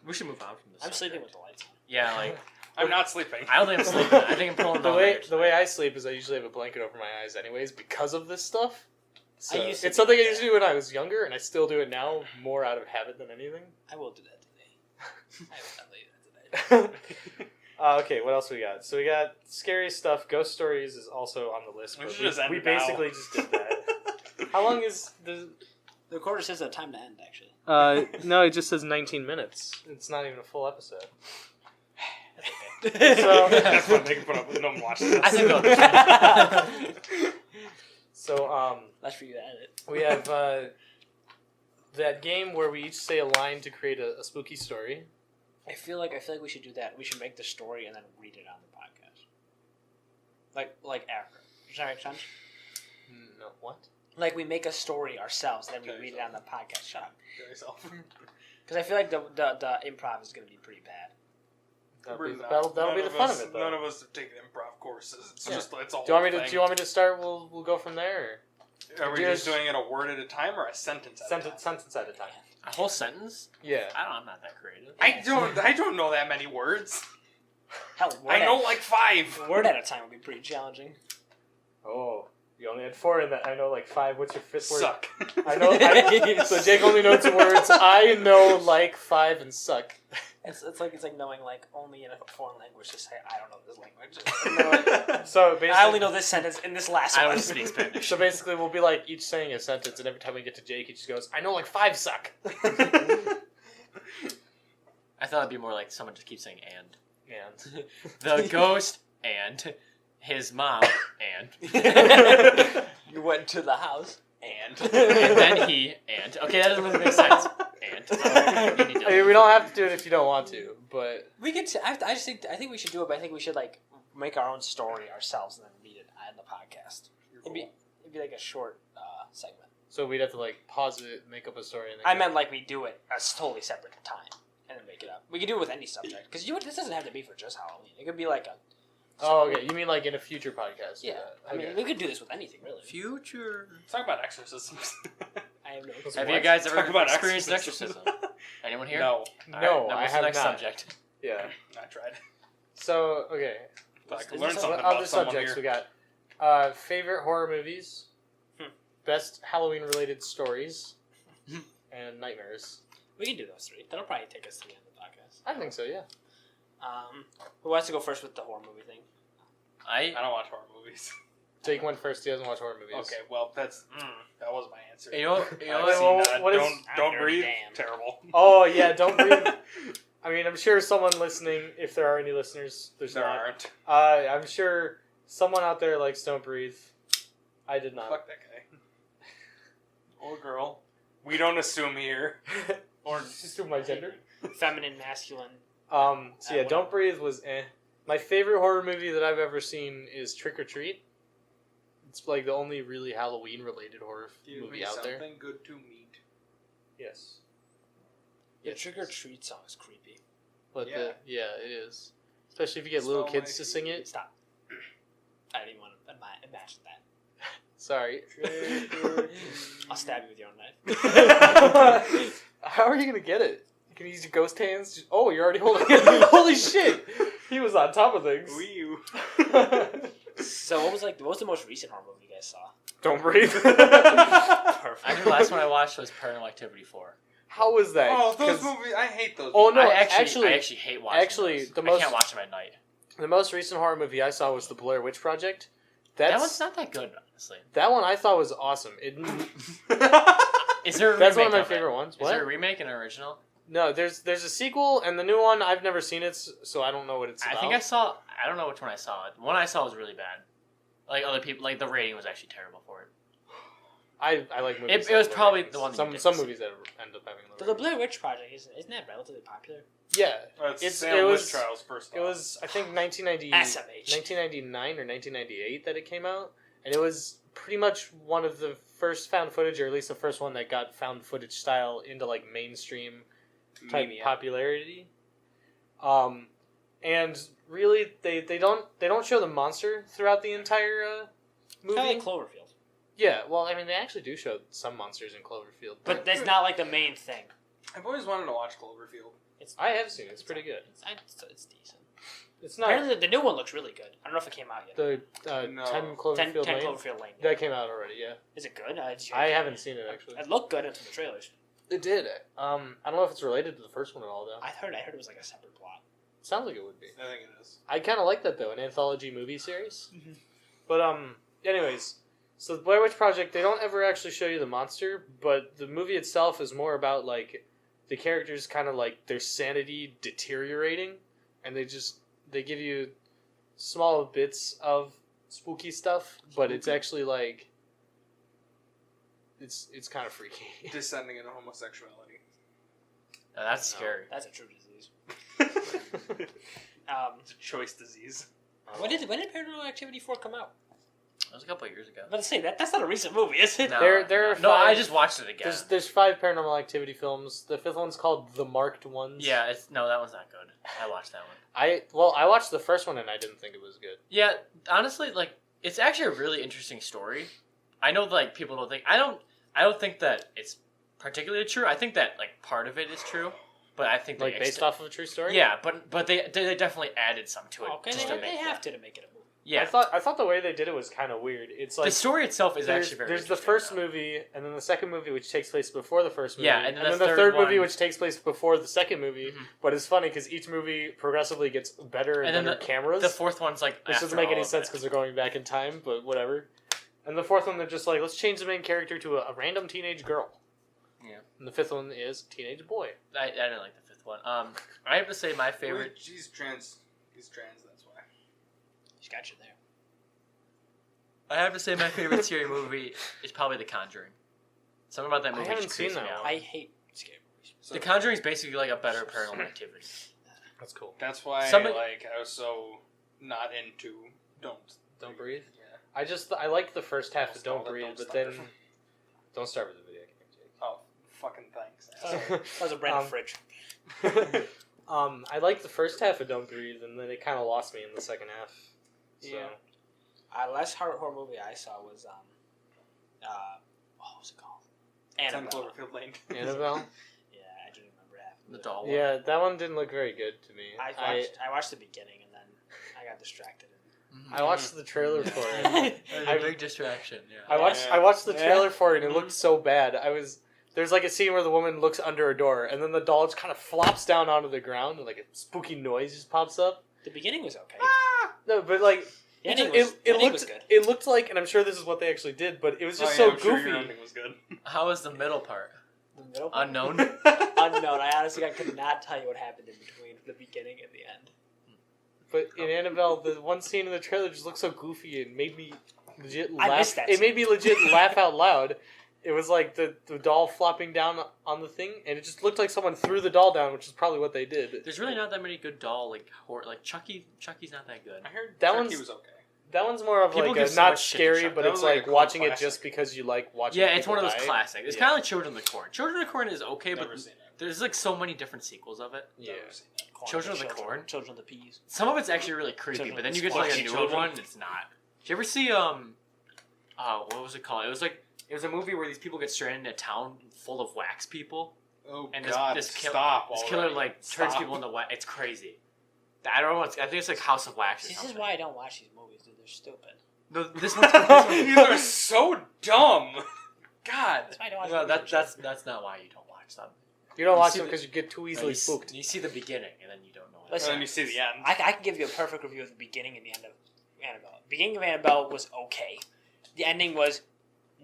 Speaker 3: we should move on from this.
Speaker 4: I'm sleeping
Speaker 3: subject.
Speaker 4: with the lights on.
Speaker 3: Yeah, like
Speaker 2: I'm not sleeping.
Speaker 3: I don't think I'm sleeping. I think I'm pulling
Speaker 1: the way I sleep is I usually have a blanket over my eyes, anyways, because of this stuff. So
Speaker 4: I used to
Speaker 1: it's
Speaker 4: do
Speaker 1: something I
Speaker 4: that.
Speaker 1: used to do when I was younger, and I still do it now, more out of habit than anything.
Speaker 4: I will do that today. I will not do that today.
Speaker 1: Okay, what else we got? So we got scary stuff. Ghost stories is also on the list.
Speaker 2: We
Speaker 1: but
Speaker 2: should just end
Speaker 1: we
Speaker 2: it now.
Speaker 1: basically just did that. How long is the?
Speaker 4: The recorder says a time to end. Actually,
Speaker 1: No, it just says 19 minutes. It's not even a full episode.
Speaker 4: so
Speaker 2: That's what they can put up with. No one watches this.
Speaker 3: I think I'll
Speaker 1: So
Speaker 4: that's for you to edit.
Speaker 1: we have that game where we each say a line to create a spooky story.
Speaker 4: I feel like we should do that. We should make the story and then read it on the podcast. Like after. Does that make sense?
Speaker 1: No, what?
Speaker 4: Like we make a story ourselves, then we
Speaker 2: Kill
Speaker 4: read it on the podcast. Shut up.
Speaker 2: Kill yourself.
Speaker 4: Because I feel like the improv is going to be pretty bad.
Speaker 1: That'll be the fun of it, though.
Speaker 2: None of us have taken improv courses. It's
Speaker 1: Yeah.
Speaker 2: just it's all.
Speaker 1: Do you want me to start? We'll go from there.
Speaker 2: Are we just doing it a word at a time or a sentence at a time?
Speaker 1: Sentence at a time.
Speaker 3: A whole sentence?
Speaker 1: Yeah.
Speaker 3: I'm not that creative.
Speaker 2: I don't know that many words.
Speaker 4: Hell,
Speaker 2: I know like 5.
Speaker 4: Word at a time would be pretty challenging.
Speaker 1: Oh, you only had 4 in that. I know like 5. What's your 5th word?
Speaker 2: Suck.
Speaker 1: I know. So Jake only knows 2 words. I know like 5 and suck.
Speaker 4: It's like knowing like only in a foreign language to say I don't know this language.
Speaker 1: So basically,
Speaker 4: I only know this sentence in this last
Speaker 3: I
Speaker 4: one.
Speaker 3: don't speak Spanish.
Speaker 1: So basically, we'll be like each saying a sentence, and every time we get to Jake, he just goes, "I know like 5 suck."
Speaker 3: I thought it'd be more like someone just keeps saying and.
Speaker 1: And
Speaker 3: The ghost and his mom and.
Speaker 4: You went to the house
Speaker 3: And then he and. Okay, that doesn't really make sense. And. You need to-
Speaker 1: I mean, we don't have to do it if you don't want to, but
Speaker 4: we could. I think we should do it, but I think we should like make our own story ourselves and then read it in the podcast. It'd be like a short segment.
Speaker 1: so we'd have to like pause it, make up a story, and then
Speaker 4: I meant like we do it as totally separate time and then make it up. We could do it with any subject because this doesn't have to be for just Halloween. It could be like a.
Speaker 1: Oh, okay. You mean like in a future podcast?
Speaker 4: Yeah, I mean we could do this with anything really.
Speaker 2: Future. Let's talk about exorcisms.
Speaker 4: I have no.
Speaker 3: Have you guys ever
Speaker 2: Talk about
Speaker 3: experienced an
Speaker 2: exorcism.
Speaker 3: exorcism? Anyone here?
Speaker 2: No,
Speaker 1: No, I
Speaker 3: what's
Speaker 1: have
Speaker 3: the next
Speaker 1: not.
Speaker 3: subject?
Speaker 1: Yeah.
Speaker 2: I tried.
Speaker 1: So okay,
Speaker 2: But I could
Speaker 4: Is
Speaker 2: learn
Speaker 4: this
Speaker 2: something
Speaker 1: other
Speaker 2: about someone
Speaker 1: subjects
Speaker 2: here.
Speaker 1: we got. Favorite horror movies, best Halloween related stories, and nightmares.
Speaker 4: We can do those 3. That'll probably take us to the end of the podcast.
Speaker 1: I think so. Yeah.
Speaker 4: Who wants to go first with the horror movie thing?
Speaker 2: I don't watch horror movies.
Speaker 1: Jake went first. He doesn't watch horror movies.
Speaker 2: Okay, well that was my answer.
Speaker 3: You know
Speaker 2: I've
Speaker 1: what-
Speaker 2: seen,
Speaker 1: what is-
Speaker 2: don't
Speaker 4: I'm
Speaker 2: breathe.
Speaker 4: damn.
Speaker 2: Terrible.
Speaker 1: Oh yeah, don't breathe. I mean, I'm sure someone listening, if there are any listeners, there's
Speaker 2: There
Speaker 1: not.
Speaker 2: aren't.
Speaker 1: I'm sure someone out there likes Don't Breathe. I did not.
Speaker 2: Fuck that guy. Or girl. We don't assume here.
Speaker 1: Or just through my gender.
Speaker 4: Feminine, masculine.
Speaker 1: So yeah,
Speaker 4: whatever.
Speaker 1: Don't Breathe was eh. My favorite horror movie that I've ever seen is Trick or Treat. It's like the only really Halloween related horror movie out there.
Speaker 2: something good to meet.
Speaker 1: Yes.
Speaker 4: The Trick or Treat song is creepy.
Speaker 1: But
Speaker 2: Yeah.
Speaker 1: yeah, it is. Especially if you get
Speaker 2: Smell
Speaker 1: little
Speaker 2: my
Speaker 1: kids to sing it.
Speaker 4: Stop. I didn't even want to imagine that.
Speaker 1: Sorry.
Speaker 4: I'll stab you with your own knife.
Speaker 1: How are you gonna get it? You can use your ghost hands. Oh, you're already holding it. Holy shit! He was on top of things.
Speaker 4: So what was the most recent horror movie you guys saw?
Speaker 1: Don't breathe.
Speaker 4: Perfect.
Speaker 3: I think the last one I watched was Paranormal Activity 4.
Speaker 1: How was that?
Speaker 2: Oh, those
Speaker 1: 'Cause
Speaker 2: movies! I hate those.
Speaker 1: Oh,
Speaker 2: movies.
Speaker 1: no,
Speaker 3: I
Speaker 1: actually-
Speaker 3: actually hate watching
Speaker 1: actually,
Speaker 3: those.
Speaker 1: the
Speaker 3: I
Speaker 1: most-
Speaker 3: can't watch them at night.
Speaker 1: the most recent horror movie I saw was The Blair Witch Project.
Speaker 3: That one's not that good, honestly.
Speaker 1: That one I thought was awesome.
Speaker 3: Is there a
Speaker 1: That's one
Speaker 3: remake
Speaker 1: of my
Speaker 3: of it?
Speaker 1: favorite ones.
Speaker 3: Is there a
Speaker 1: What?
Speaker 3: remake and an original?
Speaker 1: No, there's a sequel, and the new one I've never seen it, so I don't know what it's about.
Speaker 3: I think I don't know which one I saw. The one I saw was really bad. Like other people, like the rating was actually terrible for it.
Speaker 1: I like movies.
Speaker 3: It was
Speaker 1: that
Speaker 3: probably
Speaker 1: have
Speaker 3: the one that
Speaker 1: Some
Speaker 3: you didn't
Speaker 1: some
Speaker 3: see.
Speaker 1: movies that end up having.
Speaker 4: The Blair Witch Project isn't that relatively popular?
Speaker 1: Yeah,
Speaker 2: It's
Speaker 1: it
Speaker 2: Salem
Speaker 1: was-
Speaker 2: Witch Trials first.
Speaker 1: it was I think 1990,
Speaker 4: SMH.
Speaker 1: 1999 or 1998 that it came out, and it was pretty much one of the first found footage, or at least the first one that got found footage style into like mainstream type
Speaker 2: Media.
Speaker 1: popularity. And really, they don't show the monster throughout the entire movie.
Speaker 4: Kind of like Cloverfield.
Speaker 1: Yeah, well, I mean, they actually do show some monsters in Cloverfield,
Speaker 4: But that's not like the main thing.
Speaker 2: I've always wanted to watch Cloverfield.
Speaker 1: I have seen it. It's pretty good.
Speaker 4: It's decent.
Speaker 1: It's not
Speaker 4: Apparently, the new one looks really good. I don't know if it came out yet.
Speaker 1: the
Speaker 2: No.
Speaker 1: 10
Speaker 4: 10
Speaker 1: Cloverfield Lane.
Speaker 4: Cloverfield Lane.
Speaker 1: That came out already. Yeah,
Speaker 4: Is it good?
Speaker 1: I haven't seen it actually.
Speaker 4: It looked good into the trailers.
Speaker 1: It did. I don't know if it's related to the first one at all, though.
Speaker 4: I heard it was like a separate plot.
Speaker 1: Sounds like it would be.
Speaker 2: I think it is.
Speaker 1: I kind of like that though, an anthology movie series.
Speaker 4: Mhm.
Speaker 1: But anyways, so the Blair Witch Project, they don't ever actually show you the monster, but the movie itself is more about like the characters kind of like their sanity deteriorating, and they give you small bits of spooky stuff, but it's actually like it's kind of freaky.
Speaker 2: Descending into homosexuality.
Speaker 3: Now, that's scary.
Speaker 4: That's a true disease.
Speaker 2: It's a choice disease.
Speaker 4: When did Paranormal Activity 4 come out?
Speaker 3: That was a couple of years ago.
Speaker 4: I was about to say that's not a recent movie, is it?
Speaker 3: No,
Speaker 1: There are
Speaker 3: no, I
Speaker 1: five-
Speaker 3: just watched it again.
Speaker 1: There's 5 Paranormal Activity films. The 5th one's called The Marked Ones.
Speaker 3: Yeah, that one's not good. I watched that one.
Speaker 1: I watched the first one and I didn't think it was good.
Speaker 3: Yeah, honestly, like it's actually a really interesting story. I know like people don't think I don't think that it's particularly true. I think that like part of it is true, but I think
Speaker 1: Like based off of a true story.
Speaker 3: Yeah, but they definitely added some to it.
Speaker 4: Okay,
Speaker 3: just
Speaker 4: they
Speaker 3: to make
Speaker 4: have
Speaker 3: that.
Speaker 4: to make it a movie.
Speaker 3: Yeah,
Speaker 1: I thought the way they did it was kind of weird. It's like
Speaker 3: the story itself is
Speaker 1: there's,
Speaker 3: actually very.
Speaker 1: there's the
Speaker 3: interesting,
Speaker 1: first
Speaker 3: though.
Speaker 1: movie, and then the second movie, which takes place before the first movie.
Speaker 3: Yeah, and then
Speaker 1: then
Speaker 3: the
Speaker 1: the
Speaker 3: third
Speaker 1: movie,
Speaker 3: one-
Speaker 1: which takes place before the second movie.
Speaker 3: Mhm.
Speaker 1: But it's funny because each movie progressively gets better and
Speaker 3: And then
Speaker 1: better cameras.
Speaker 3: The fourth one's like
Speaker 1: Which
Speaker 3: after
Speaker 1: doesn't make
Speaker 3: all
Speaker 1: any
Speaker 3: of
Speaker 1: sense
Speaker 3: it.
Speaker 1: because they're going back in time, but whatever. And the fourth one, they're just like, let's change the main character to a random teenage girl.
Speaker 3: Yeah.
Speaker 1: And the fifth one is teenage boy.
Speaker 3: I didn't like the fifth one. I have to say my favorite.
Speaker 2: Wait, she's trans. He's trans. That's why.
Speaker 4: She's got you there.
Speaker 3: I have to say my favorite scary movie is probably The Conjuring. Something about that
Speaker 1: I
Speaker 3: movie
Speaker 1: haven't
Speaker 3: just creeps
Speaker 1: seen
Speaker 3: me
Speaker 1: that
Speaker 3: out.
Speaker 1: one.
Speaker 4: I hate scary movies.
Speaker 2: So
Speaker 3: The Conjuring is basically like a better Paranormal Activity.
Speaker 1: That's cool.
Speaker 2: that's why
Speaker 3: Somebody-
Speaker 2: I was so not into
Speaker 1: Don't breathe.
Speaker 2: Yeah.
Speaker 1: I liked the first half of
Speaker 2: Don't
Speaker 1: Don't Breathe,
Speaker 2: Don't
Speaker 1: but
Speaker 2: Starve.
Speaker 1: then don't start with the video game.
Speaker 2: Oh, fucking thanks.
Speaker 4: That was a brand of fridge.
Speaker 1: Jake. I liked the first half of Don't Breathe, and then it kind of lost me in the second half. So.
Speaker 4: Yeah. Last horror movie I saw was what was it called?
Speaker 2: 10
Speaker 4: Annabelle.
Speaker 2: Cloverfield Lane.
Speaker 1: Annabelle.
Speaker 4: Yeah, I didn't remember half. of
Speaker 3: The
Speaker 4: it.
Speaker 3: doll one.
Speaker 1: Yeah, that one didn't look very good to me.
Speaker 4: I watched the beginning and then I got distracted.
Speaker 1: I watched the trailer for it.
Speaker 3: It was
Speaker 1: I-
Speaker 3: a big distraction. Yeah.
Speaker 1: I watched the
Speaker 4: Yeah.
Speaker 1: trailer for it, and it
Speaker 3: Mhm.
Speaker 1: looked so bad. There's like a scene where the woman looks under a door, and then the doll just kind of flops down onto the ground, and like a spooky noise just pops up.
Speaker 4: The beginning was okay.
Speaker 1: No, but like
Speaker 4: The
Speaker 1: it,
Speaker 4: ending
Speaker 1: just-
Speaker 4: was, the ending
Speaker 1: looked
Speaker 4: was good.
Speaker 1: it looked like, and I'm sure this is what they actually did, but it was just
Speaker 2: Oh, yeah,
Speaker 1: so
Speaker 2: I'm sure
Speaker 1: goofy.
Speaker 2: your ending was good.
Speaker 3: How was the middle part?
Speaker 4: The middle part?
Speaker 3: Unknown.
Speaker 4: Unknown. I honestly could not tell you what happened in between the beginning and the end.
Speaker 1: But in Annabelle, the one scene in the trailer just looked so goofy and made me legit
Speaker 4: I
Speaker 1: laugh.
Speaker 4: missed that
Speaker 1: It
Speaker 4: scene.
Speaker 1: made me legit laugh out loud. It was like the doll flopping down on the thing, and it just looked like someone threw the doll down, which is probably what they did.
Speaker 3: There's really not that many good doll like horror. Like Chucky. Chucky's not that good.
Speaker 2: I heard
Speaker 1: That
Speaker 2: Chucky
Speaker 1: one's-
Speaker 2: was okay.
Speaker 1: That one's more of
Speaker 3: People
Speaker 1: like
Speaker 3: give
Speaker 1: a
Speaker 3: so
Speaker 1: not
Speaker 3: much shit to
Speaker 1: scary,
Speaker 3: Chuck.
Speaker 1: but
Speaker 2: That
Speaker 1: it's
Speaker 2: was like
Speaker 1: like
Speaker 2: a cult
Speaker 1: watching it
Speaker 2: classic.
Speaker 1: just because you like watching.
Speaker 3: Yeah, it's
Speaker 1: people
Speaker 3: one of those
Speaker 1: die.
Speaker 3: classics. It's
Speaker 1: Yeah.
Speaker 3: kind of like Children of the Corn. Children of the Corn is okay,
Speaker 2: Never
Speaker 3: but
Speaker 2: seen it.
Speaker 3: there's like so many different sequels of it.
Speaker 1: Yeah.
Speaker 2: Never seen it.
Speaker 3: Children of the Corn?
Speaker 4: Children of the Peas.
Speaker 3: Some of it's actually really creepy,
Speaker 4: Children
Speaker 3: but then
Speaker 4: of
Speaker 3: you get to like a
Speaker 4: Squatchy
Speaker 3: newer
Speaker 4: Children.
Speaker 3: one, it's not. Did you ever see what was it called? It was a movie where these people get stranded in a town full of wax people,
Speaker 2: Oh
Speaker 3: and
Speaker 2: God!
Speaker 3: this
Speaker 2: Stop!
Speaker 3: this killer
Speaker 2: already.
Speaker 3: like turns
Speaker 2: Stop.
Speaker 3: people into wax. It's crazy. I don't know. I think it's like House of Wax. Or
Speaker 4: This
Speaker 3: something.
Speaker 4: is why I don't watch these movies, dude. They're stupid.
Speaker 3: No, this one's
Speaker 2: You are so dumb. God.
Speaker 4: That's why I don't watch
Speaker 3: no,
Speaker 4: movies.
Speaker 3: that's not why you don't watch them.
Speaker 1: You don't
Speaker 3: You
Speaker 1: watch
Speaker 3: see
Speaker 1: them
Speaker 3: the-
Speaker 1: because you get too
Speaker 3: No,
Speaker 1: easily
Speaker 3: you,
Speaker 1: spooked.
Speaker 3: you see the beginning and then you don't know. What
Speaker 4: Listen,
Speaker 2: And then you see the end.
Speaker 4: I can give you a perfect review of the beginning and the end of Annabelle. The beginning of Annabelle was okay. The ending was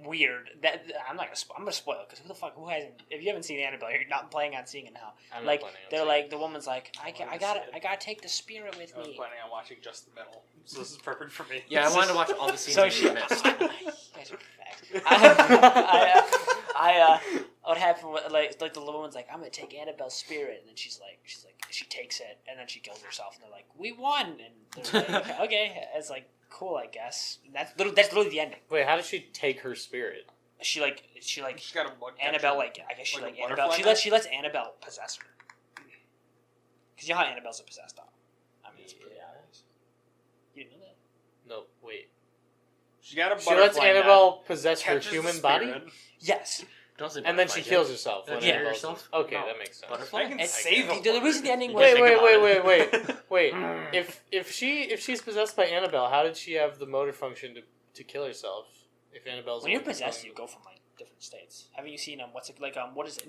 Speaker 4: weird. I'm not gonna. I'm gonna spoil it because who hasn't? If you haven't seen Annabelle, you're not planning on seeing it now.
Speaker 1: I'm not
Speaker 4: Like
Speaker 1: planning on
Speaker 4: they're
Speaker 1: seeing
Speaker 4: like the woman's like I
Speaker 2: I
Speaker 4: gotta take the spirit with
Speaker 2: I was
Speaker 4: me.
Speaker 2: planning on watching just the middle, so this is perfect for me.
Speaker 3: Yeah, I wanted to watch all the scenes
Speaker 4: So
Speaker 3: that
Speaker 4: she,
Speaker 3: you missed.
Speaker 4: you guys are perfect. What happened? Like the little woman's like, I'm gonna take Annabelle's spirit, and then she takes it, and then she kills herself, and they're like, we won, and they're like, okay, it's like cool, I guess. And that's literally the ending.
Speaker 1: Wait, how does she take her spirit?
Speaker 4: She
Speaker 2: She's got a blood
Speaker 4: Annabelle,
Speaker 2: capture.
Speaker 4: I guess she
Speaker 2: Like a
Speaker 4: Annabelle.
Speaker 2: butterfly
Speaker 4: She lets Annabelle possess her. Because you know how Annabelle's a possessed doll. I mean, it's pretty obvious. You didn't know that?
Speaker 1: No, wait.
Speaker 2: She got a
Speaker 1: She lets
Speaker 2: butterfly
Speaker 1: Annabelle possess her
Speaker 2: catches the
Speaker 1: human body,
Speaker 2: spirit.
Speaker 4: Yes.
Speaker 3: Don't say
Speaker 1: and then she
Speaker 3: butterfly,
Speaker 1: kills
Speaker 3: Jake.
Speaker 1: herself.
Speaker 3: Did
Speaker 1: when
Speaker 3: you kill
Speaker 1: Annabelle's-
Speaker 3: yourself?
Speaker 1: Okay,
Speaker 3: No.
Speaker 1: that makes sense.
Speaker 3: Butterfly?
Speaker 2: I can
Speaker 4: It's-
Speaker 2: save a
Speaker 4: the reason the ending was
Speaker 1: Wait,
Speaker 3: Think
Speaker 1: wait,
Speaker 3: about
Speaker 1: wait. If she's possessed by Annabelle, how did she have the motor function to kill herself? If Annabelle's
Speaker 4: When you're
Speaker 1: the one
Speaker 4: possessed, you
Speaker 1: controlling
Speaker 4: go from like different states. Haven't you seen what is it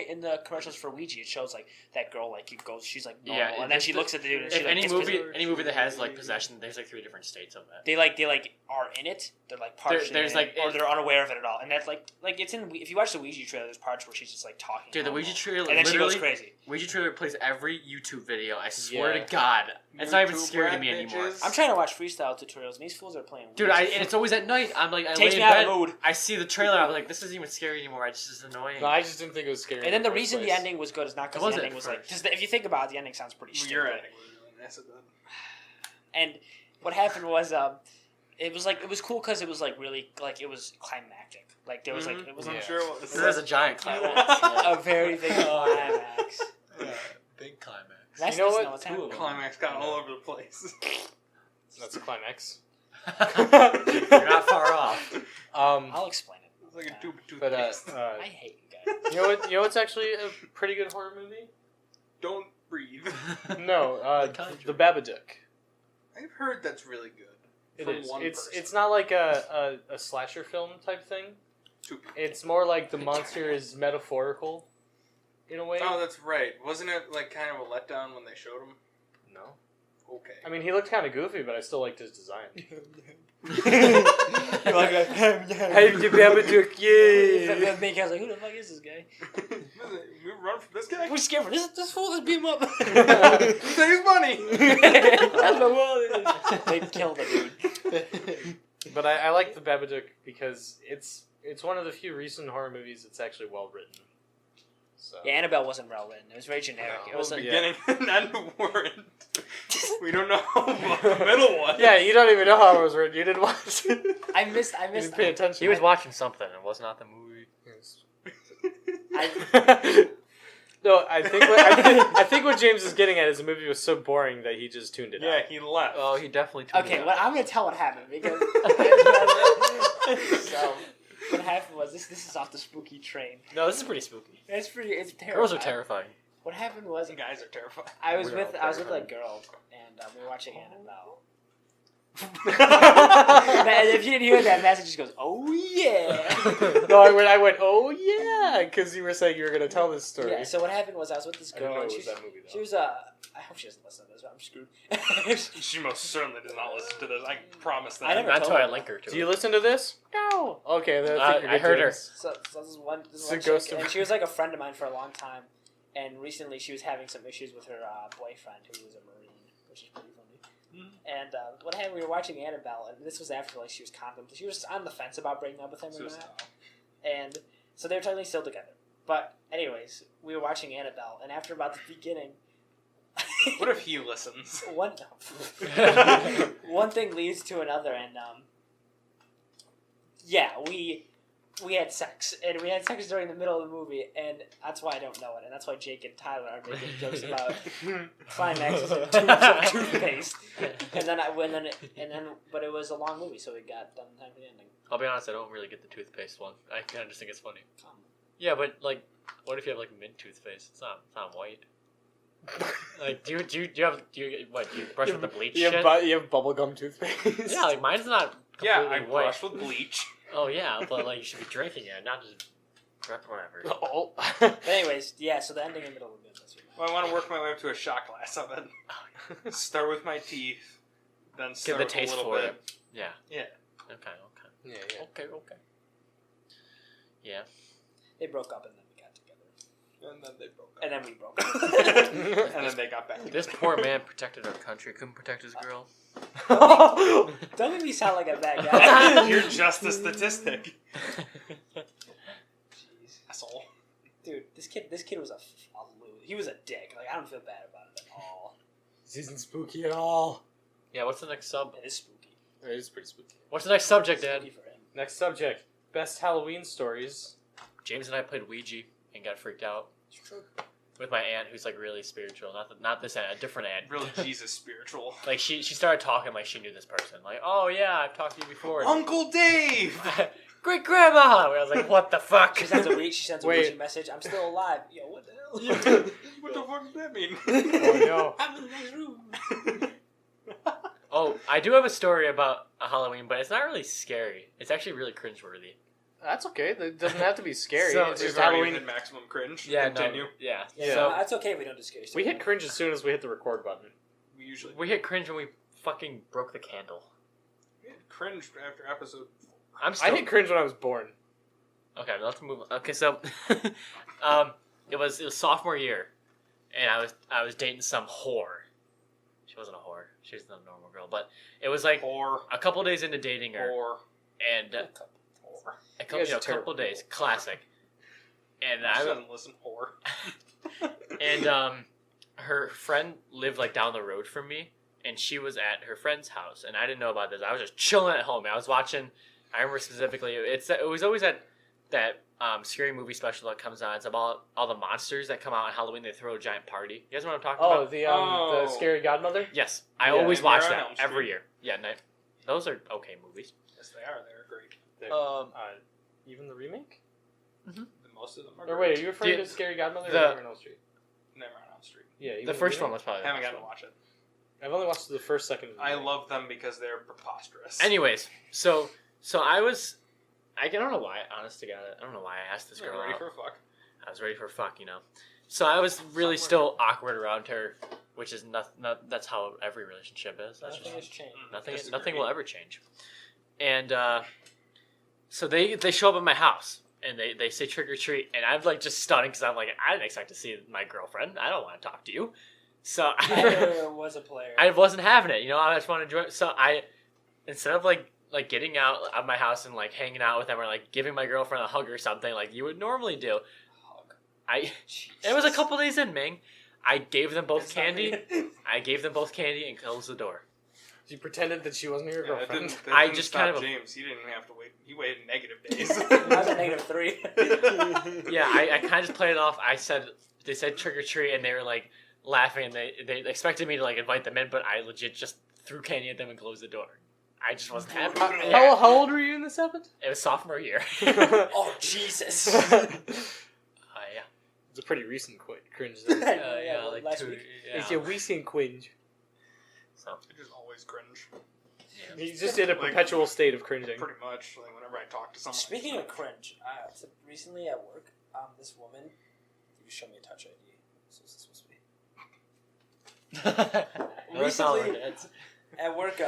Speaker 4: in the commercials for Ouija? It shows like that girl like you go, she's like normal,
Speaker 3: Yeah,
Speaker 4: and then she looks at the dude and she
Speaker 3: If
Speaker 4: like
Speaker 3: any
Speaker 4: gets
Speaker 3: movie that has like possession, there's like 3 different states of it.
Speaker 4: they are in it. They're like partially
Speaker 3: there's,
Speaker 4: in
Speaker 3: like,
Speaker 4: it, or they're unaware of it at all. And that's like it's in if you watch the Ouija trailer, there's parts where she's just like talking.
Speaker 3: Dude, the
Speaker 4: normal.
Speaker 3: Ouija trailer
Speaker 4: and then she goes
Speaker 3: literally
Speaker 4: crazy.
Speaker 3: Ouija trailer plays every YouTube video. I swear
Speaker 1: Yeah.
Speaker 3: to God, it's not even
Speaker 2: YouTube
Speaker 3: scary to
Speaker 2: rat
Speaker 3: me anymore.
Speaker 2: bitches.
Speaker 4: I'm trying to watch freestyle tutorials, and these fools are playing.
Speaker 3: Dude,
Speaker 4: Ouija.
Speaker 3: and it's always at night. I'm like, I
Speaker 4: Takes
Speaker 3: lay
Speaker 4: me
Speaker 3: in
Speaker 4: out of
Speaker 3: bed.
Speaker 4: the mood.
Speaker 3: I see the trailer. I'm like, this isn't even scary anymore. It's just annoying.
Speaker 1: No, I just didn't think it was scary.
Speaker 4: And then the
Speaker 1: in first
Speaker 4: reason the
Speaker 1: place.
Speaker 4: ending was good is not
Speaker 3: It
Speaker 4: because the
Speaker 3: wasn't
Speaker 4: ending was
Speaker 3: at
Speaker 4: like.
Speaker 3: first.
Speaker 4: Because if you think about it, the ending sounds pretty stupid.
Speaker 2: Your ending was really nice.
Speaker 4: And what happened was, it was cool because it was like really like it was climactic. Like there was like it was
Speaker 1: Yeah.
Speaker 2: I'm sure it was.
Speaker 3: There's a giant climax.
Speaker 4: a very big climax.
Speaker 3: Yeah, big climax.
Speaker 4: That's
Speaker 1: You know
Speaker 4: just
Speaker 1: what?
Speaker 4: know what's
Speaker 3: Two of
Speaker 4: happening.
Speaker 3: them.
Speaker 2: Climax got all over the place.
Speaker 1: That's a climax.
Speaker 3: You're not far off.
Speaker 4: I'll explain it.
Speaker 2: It's like a tube of
Speaker 1: But
Speaker 2: toothpaste.
Speaker 4: I hate you guys.
Speaker 1: you know what? You know what's actually a pretty good horror movie?
Speaker 2: Don't breathe.
Speaker 1: No, The Babadook.
Speaker 2: I've heard that's really good.
Speaker 1: It
Speaker 2: From
Speaker 1: is.
Speaker 2: one person.
Speaker 1: It's not like a slasher film type thing.
Speaker 2: Two people.
Speaker 1: It's more like the monster is metaphorical, in a way.
Speaker 2: Oh, that's right. Wasn't it like kind of a letdown when they showed him?
Speaker 1: No.
Speaker 2: Okay.
Speaker 1: I mean, he looked kind of goofy, but I still liked his design.
Speaker 4: Hey,
Speaker 1: the Babadook,
Speaker 4: The main guy's like, who the fuck is this guy?
Speaker 2: We run from this guy?
Speaker 4: We're scared for this fool. Let's beat him up.
Speaker 2: Take his money!
Speaker 4: They killed the dude.
Speaker 1: But I like the Babadook because it's one of the few recent horror movies that's actually well written. So.
Speaker 4: Yeah, Annabelle wasn't well written. It was very generic.
Speaker 1: No.
Speaker 4: It was
Speaker 2: the
Speaker 4: like,
Speaker 2: beginning and the weren't. We don't know about the middle one.
Speaker 1: Yeah, you don't even know how it was written. You didn't watch it.
Speaker 4: I missed.
Speaker 1: You didn't pay attention.
Speaker 3: He was watching something. It was not the movie.
Speaker 1: No, I think what James is getting at is the movie was so boring that he just tuned it
Speaker 2: Yeah,
Speaker 1: out.
Speaker 2: he left.
Speaker 3: Oh, he definitely. tuned
Speaker 4: Okay,
Speaker 3: it
Speaker 4: well,
Speaker 3: out.
Speaker 4: I'm gonna tell what happened because so what happened was this is off the spooky train.
Speaker 3: No, this is pretty spooky.
Speaker 4: It's terrifying.
Speaker 3: Girls are terrifying.
Speaker 4: What happened was
Speaker 2: Guys are terrified.
Speaker 4: I was
Speaker 1: We're all
Speaker 4: with a
Speaker 1: terrified.
Speaker 4: girl and we were watching Annabelle. And if you didn't hear that, Master just goes, "Oh yeah."
Speaker 1: No, I went, oh yeah, because you were saying you were gonna tell this story.
Speaker 4: Yeah. So what happened was I was with this
Speaker 1: I didn't
Speaker 4: girl
Speaker 1: know
Speaker 4: and
Speaker 1: it was
Speaker 4: she
Speaker 1: that movie though.
Speaker 4: she was I hope she doesn't listen to this. But I'm screwed.
Speaker 2: She most certainly does not listen to this. I promise that.
Speaker 4: I never
Speaker 3: That's
Speaker 4: told
Speaker 3: why I
Speaker 4: her.
Speaker 3: link her to
Speaker 1: Do
Speaker 3: it.
Speaker 1: you listen to this? No. Okay, then I think you're
Speaker 3: I
Speaker 1: good,
Speaker 3: heard her.
Speaker 1: James.
Speaker 4: So this is one
Speaker 1: It's a
Speaker 4: chick,
Speaker 1: ghost of-
Speaker 4: and she was like a friend of mine for a long time. And recently she was having some issues with her boyfriend, who was a Marine, which is pretty funny. And what happened? We were watching Annabelle, and this was after like she was contemplating. She was on the fence about breaking up with him or not. And so they were technically still together. But anyways, we were watching Annabelle, and after about the beginning,
Speaker 2: What if he listens?
Speaker 4: one thing leads to another, and yeah, we had sex, and we had sex during the middle of the movie, and that's why I don't know it, and that's why Jake and Tyler are making jokes about climaxes and tubes of toothpaste. And then but it was a long movie, so we got done in time for the ending.
Speaker 3: I'll be honest, I don't really get the toothpaste one. I kind of just think it's funny.
Speaker 4: Come.
Speaker 3: Yeah, but like, what if you have like mint toothpaste? It's not white. Like, do you brush with the bleach
Speaker 1: You
Speaker 3: shit?
Speaker 1: have, you have bubblegum toothpaste?
Speaker 3: Yeah, like mine's not
Speaker 2: Yeah,
Speaker 3: completely
Speaker 2: I
Speaker 3: white.
Speaker 2: brush with bleach.
Speaker 3: Oh yeah, but like you should be drinking it, not just whatever.
Speaker 1: Oh.
Speaker 4: But anyways, yeah, so the ending and middle were good. That's what
Speaker 2: Well, I want to work my way up to a shot glass of it. Start with my teeth, then start
Speaker 3: the
Speaker 2: with
Speaker 3: taste
Speaker 2: a little
Speaker 3: for
Speaker 2: bit.
Speaker 3: it. Yeah.
Speaker 2: Yeah.
Speaker 3: Okay.
Speaker 1: Yeah.
Speaker 3: Okay. Yeah.
Speaker 4: They broke up and then we got together.
Speaker 2: And then they broke up.
Speaker 4: And then we broke up.
Speaker 2: And then they got back.
Speaker 3: This poor man protected our country, couldn't protect his girl.
Speaker 4: Don't make me sound like a bad guy.
Speaker 2: You're just a statistic.
Speaker 4: Jeez.
Speaker 2: Asshole.
Speaker 4: Dude, this kid was a loser. He was a dick. Like, I don't feel bad about it at all.
Speaker 1: This isn't spooky at all.
Speaker 3: Yeah. What's the next sub?
Speaker 4: It is spooky.
Speaker 1: It is pretty spooky.
Speaker 3: What's the next subject, Dad?
Speaker 4: Spooky for him.
Speaker 1: Next subject. Best Halloween stories.
Speaker 3: James and I played Ouija and got freaked out
Speaker 4: It's true.
Speaker 3: with my aunt, who's like really spiritual. Not this aunt, a different aunt.
Speaker 2: Real Jesus spiritual.
Speaker 3: Like she started talking like she knew this person. Like, oh yeah, I've talked to you before.
Speaker 2: Uncle Dave!
Speaker 3: Great grandma. I was like, what the fuck?
Speaker 4: She sends a
Speaker 1: Wait.
Speaker 4: Ouija message. I'm still alive. Yo, what the hell?
Speaker 2: What the fuck does that mean?
Speaker 1: Oh no.
Speaker 4: I'm in the next room.
Speaker 3: Oh, I do have a story about a Halloween, but it's not really scary. It's actually really cringeworthy.
Speaker 1: That's okay. It doesn't have to be scary.
Speaker 3: So-
Speaker 1: it's
Speaker 2: We've
Speaker 1: just
Speaker 2: already
Speaker 1: Halloween.
Speaker 2: hit maximum cringe.
Speaker 3: Yeah,
Speaker 2: Continue.
Speaker 3: no, yeah.
Speaker 1: Yeah.
Speaker 3: So
Speaker 4: That's okay if we don't do scary
Speaker 1: We
Speaker 4: stuff.
Speaker 1: hit cringe as soon as we hit the record button.
Speaker 2: We usually
Speaker 3: we hit cringe when we fucking broke the candle.
Speaker 2: cringed after episode 4.
Speaker 3: I'm still
Speaker 1: I hit cringe when I was born.
Speaker 3: Okay, let's move on. Okay, so it was sophomore year, and I was dating some whore. She wasn't a whore. She was a normal girl, but it was like
Speaker 2: Or
Speaker 3: a couple days into dating her, and
Speaker 4: Or.
Speaker 3: a
Speaker 1: You guys are
Speaker 3: couple
Speaker 1: terrible
Speaker 3: days,
Speaker 1: people.
Speaker 3: classic. And
Speaker 2: I
Speaker 3: I
Speaker 2: shouldn't listen, whore.
Speaker 3: and her friend lived like down the road from me, and she was at her friend's house, and I didn't know about this. I was just chilling at home. I was watching. I remember specifically. It was always at that scary movie special that comes on. It's about all the monsters that come out on Halloween. They throw a giant party. You guys know what I'm talking
Speaker 1: Oh,
Speaker 3: about?
Speaker 1: the
Speaker 2: Oh.
Speaker 1: scary godmother.
Speaker 3: Yes, I
Speaker 1: Yeah,
Speaker 3: always
Speaker 2: Nightmare
Speaker 3: watch
Speaker 2: on
Speaker 3: that
Speaker 2: Elm Street.
Speaker 3: every year. Yeah, Those are okay movies.
Speaker 2: Yes, they are. They're great.
Speaker 1: Even the remake?
Speaker 2: Most of them are
Speaker 1: Or
Speaker 2: great.
Speaker 1: wait, are you referring to Scary Godmother or Nightmare on Elm Street?
Speaker 2: Nightmare on Elm Street.
Speaker 1: Yeah, even
Speaker 3: The first one
Speaker 1: remake?
Speaker 3: was probably.
Speaker 2: I haven't gotten to watch it.
Speaker 1: I've only watched the first, second.
Speaker 2: I love them because they're preposterous.
Speaker 3: Anyways, so I was. I don't know why. Honest to God, I don't know why I asked this girl
Speaker 2: ready
Speaker 3: out.
Speaker 2: for a fuck.
Speaker 3: I was ready for a fuck, So I was really still awkward around her, which is not. That's how every relationship is. That's
Speaker 4: Nothing has changed.
Speaker 3: nothing will ever change. And so they show up at my house and they say trick or treat, and I'm like just stunned because I'm like, I didn't expect to see my girlfriend. I don't want to talk to you. So
Speaker 4: I was a player.
Speaker 3: I wasn't having it. I just wanted to enjoy. So I instead of like getting out of my house and like hanging out with them or like giving my girlfriend a hug or something like you would normally do. It was a couple days in, Ming. I gave them both candy. I gave them both candy and closed the door.
Speaker 1: You pretended that she wasn't your
Speaker 2: That
Speaker 1: girlfriend.
Speaker 2: didn't
Speaker 3: I just
Speaker 2: stop
Speaker 3: kind of-
Speaker 2: James. He didn't have to wait. He waited negative days.
Speaker 4: I was at -3.
Speaker 3: Yeah, I kind of just played it off. They said trick or treat, and they were like laughing, and they expected me to like invite them in, but I legit just threw candy at them and closed the door. I just wasn't happy.
Speaker 1: How old were you when this happened?
Speaker 3: It was sophomore year.
Speaker 4: Oh Jesus!
Speaker 3: Yeah.
Speaker 1: It's a pretty recent cringe. Though.
Speaker 3: Yeah, like
Speaker 4: last
Speaker 3: 2
Speaker 4: week.
Speaker 1: It's a recent cringe.
Speaker 3: So
Speaker 2: I just always cringe.
Speaker 1: He's just in a perpetual state of cringing.
Speaker 2: Pretty much. Like whenever I talk to someone.
Speaker 4: Speaking of cringe, so recently at work, this woman, you show me a touch ID. So what's this supposed to be? Recently, at work,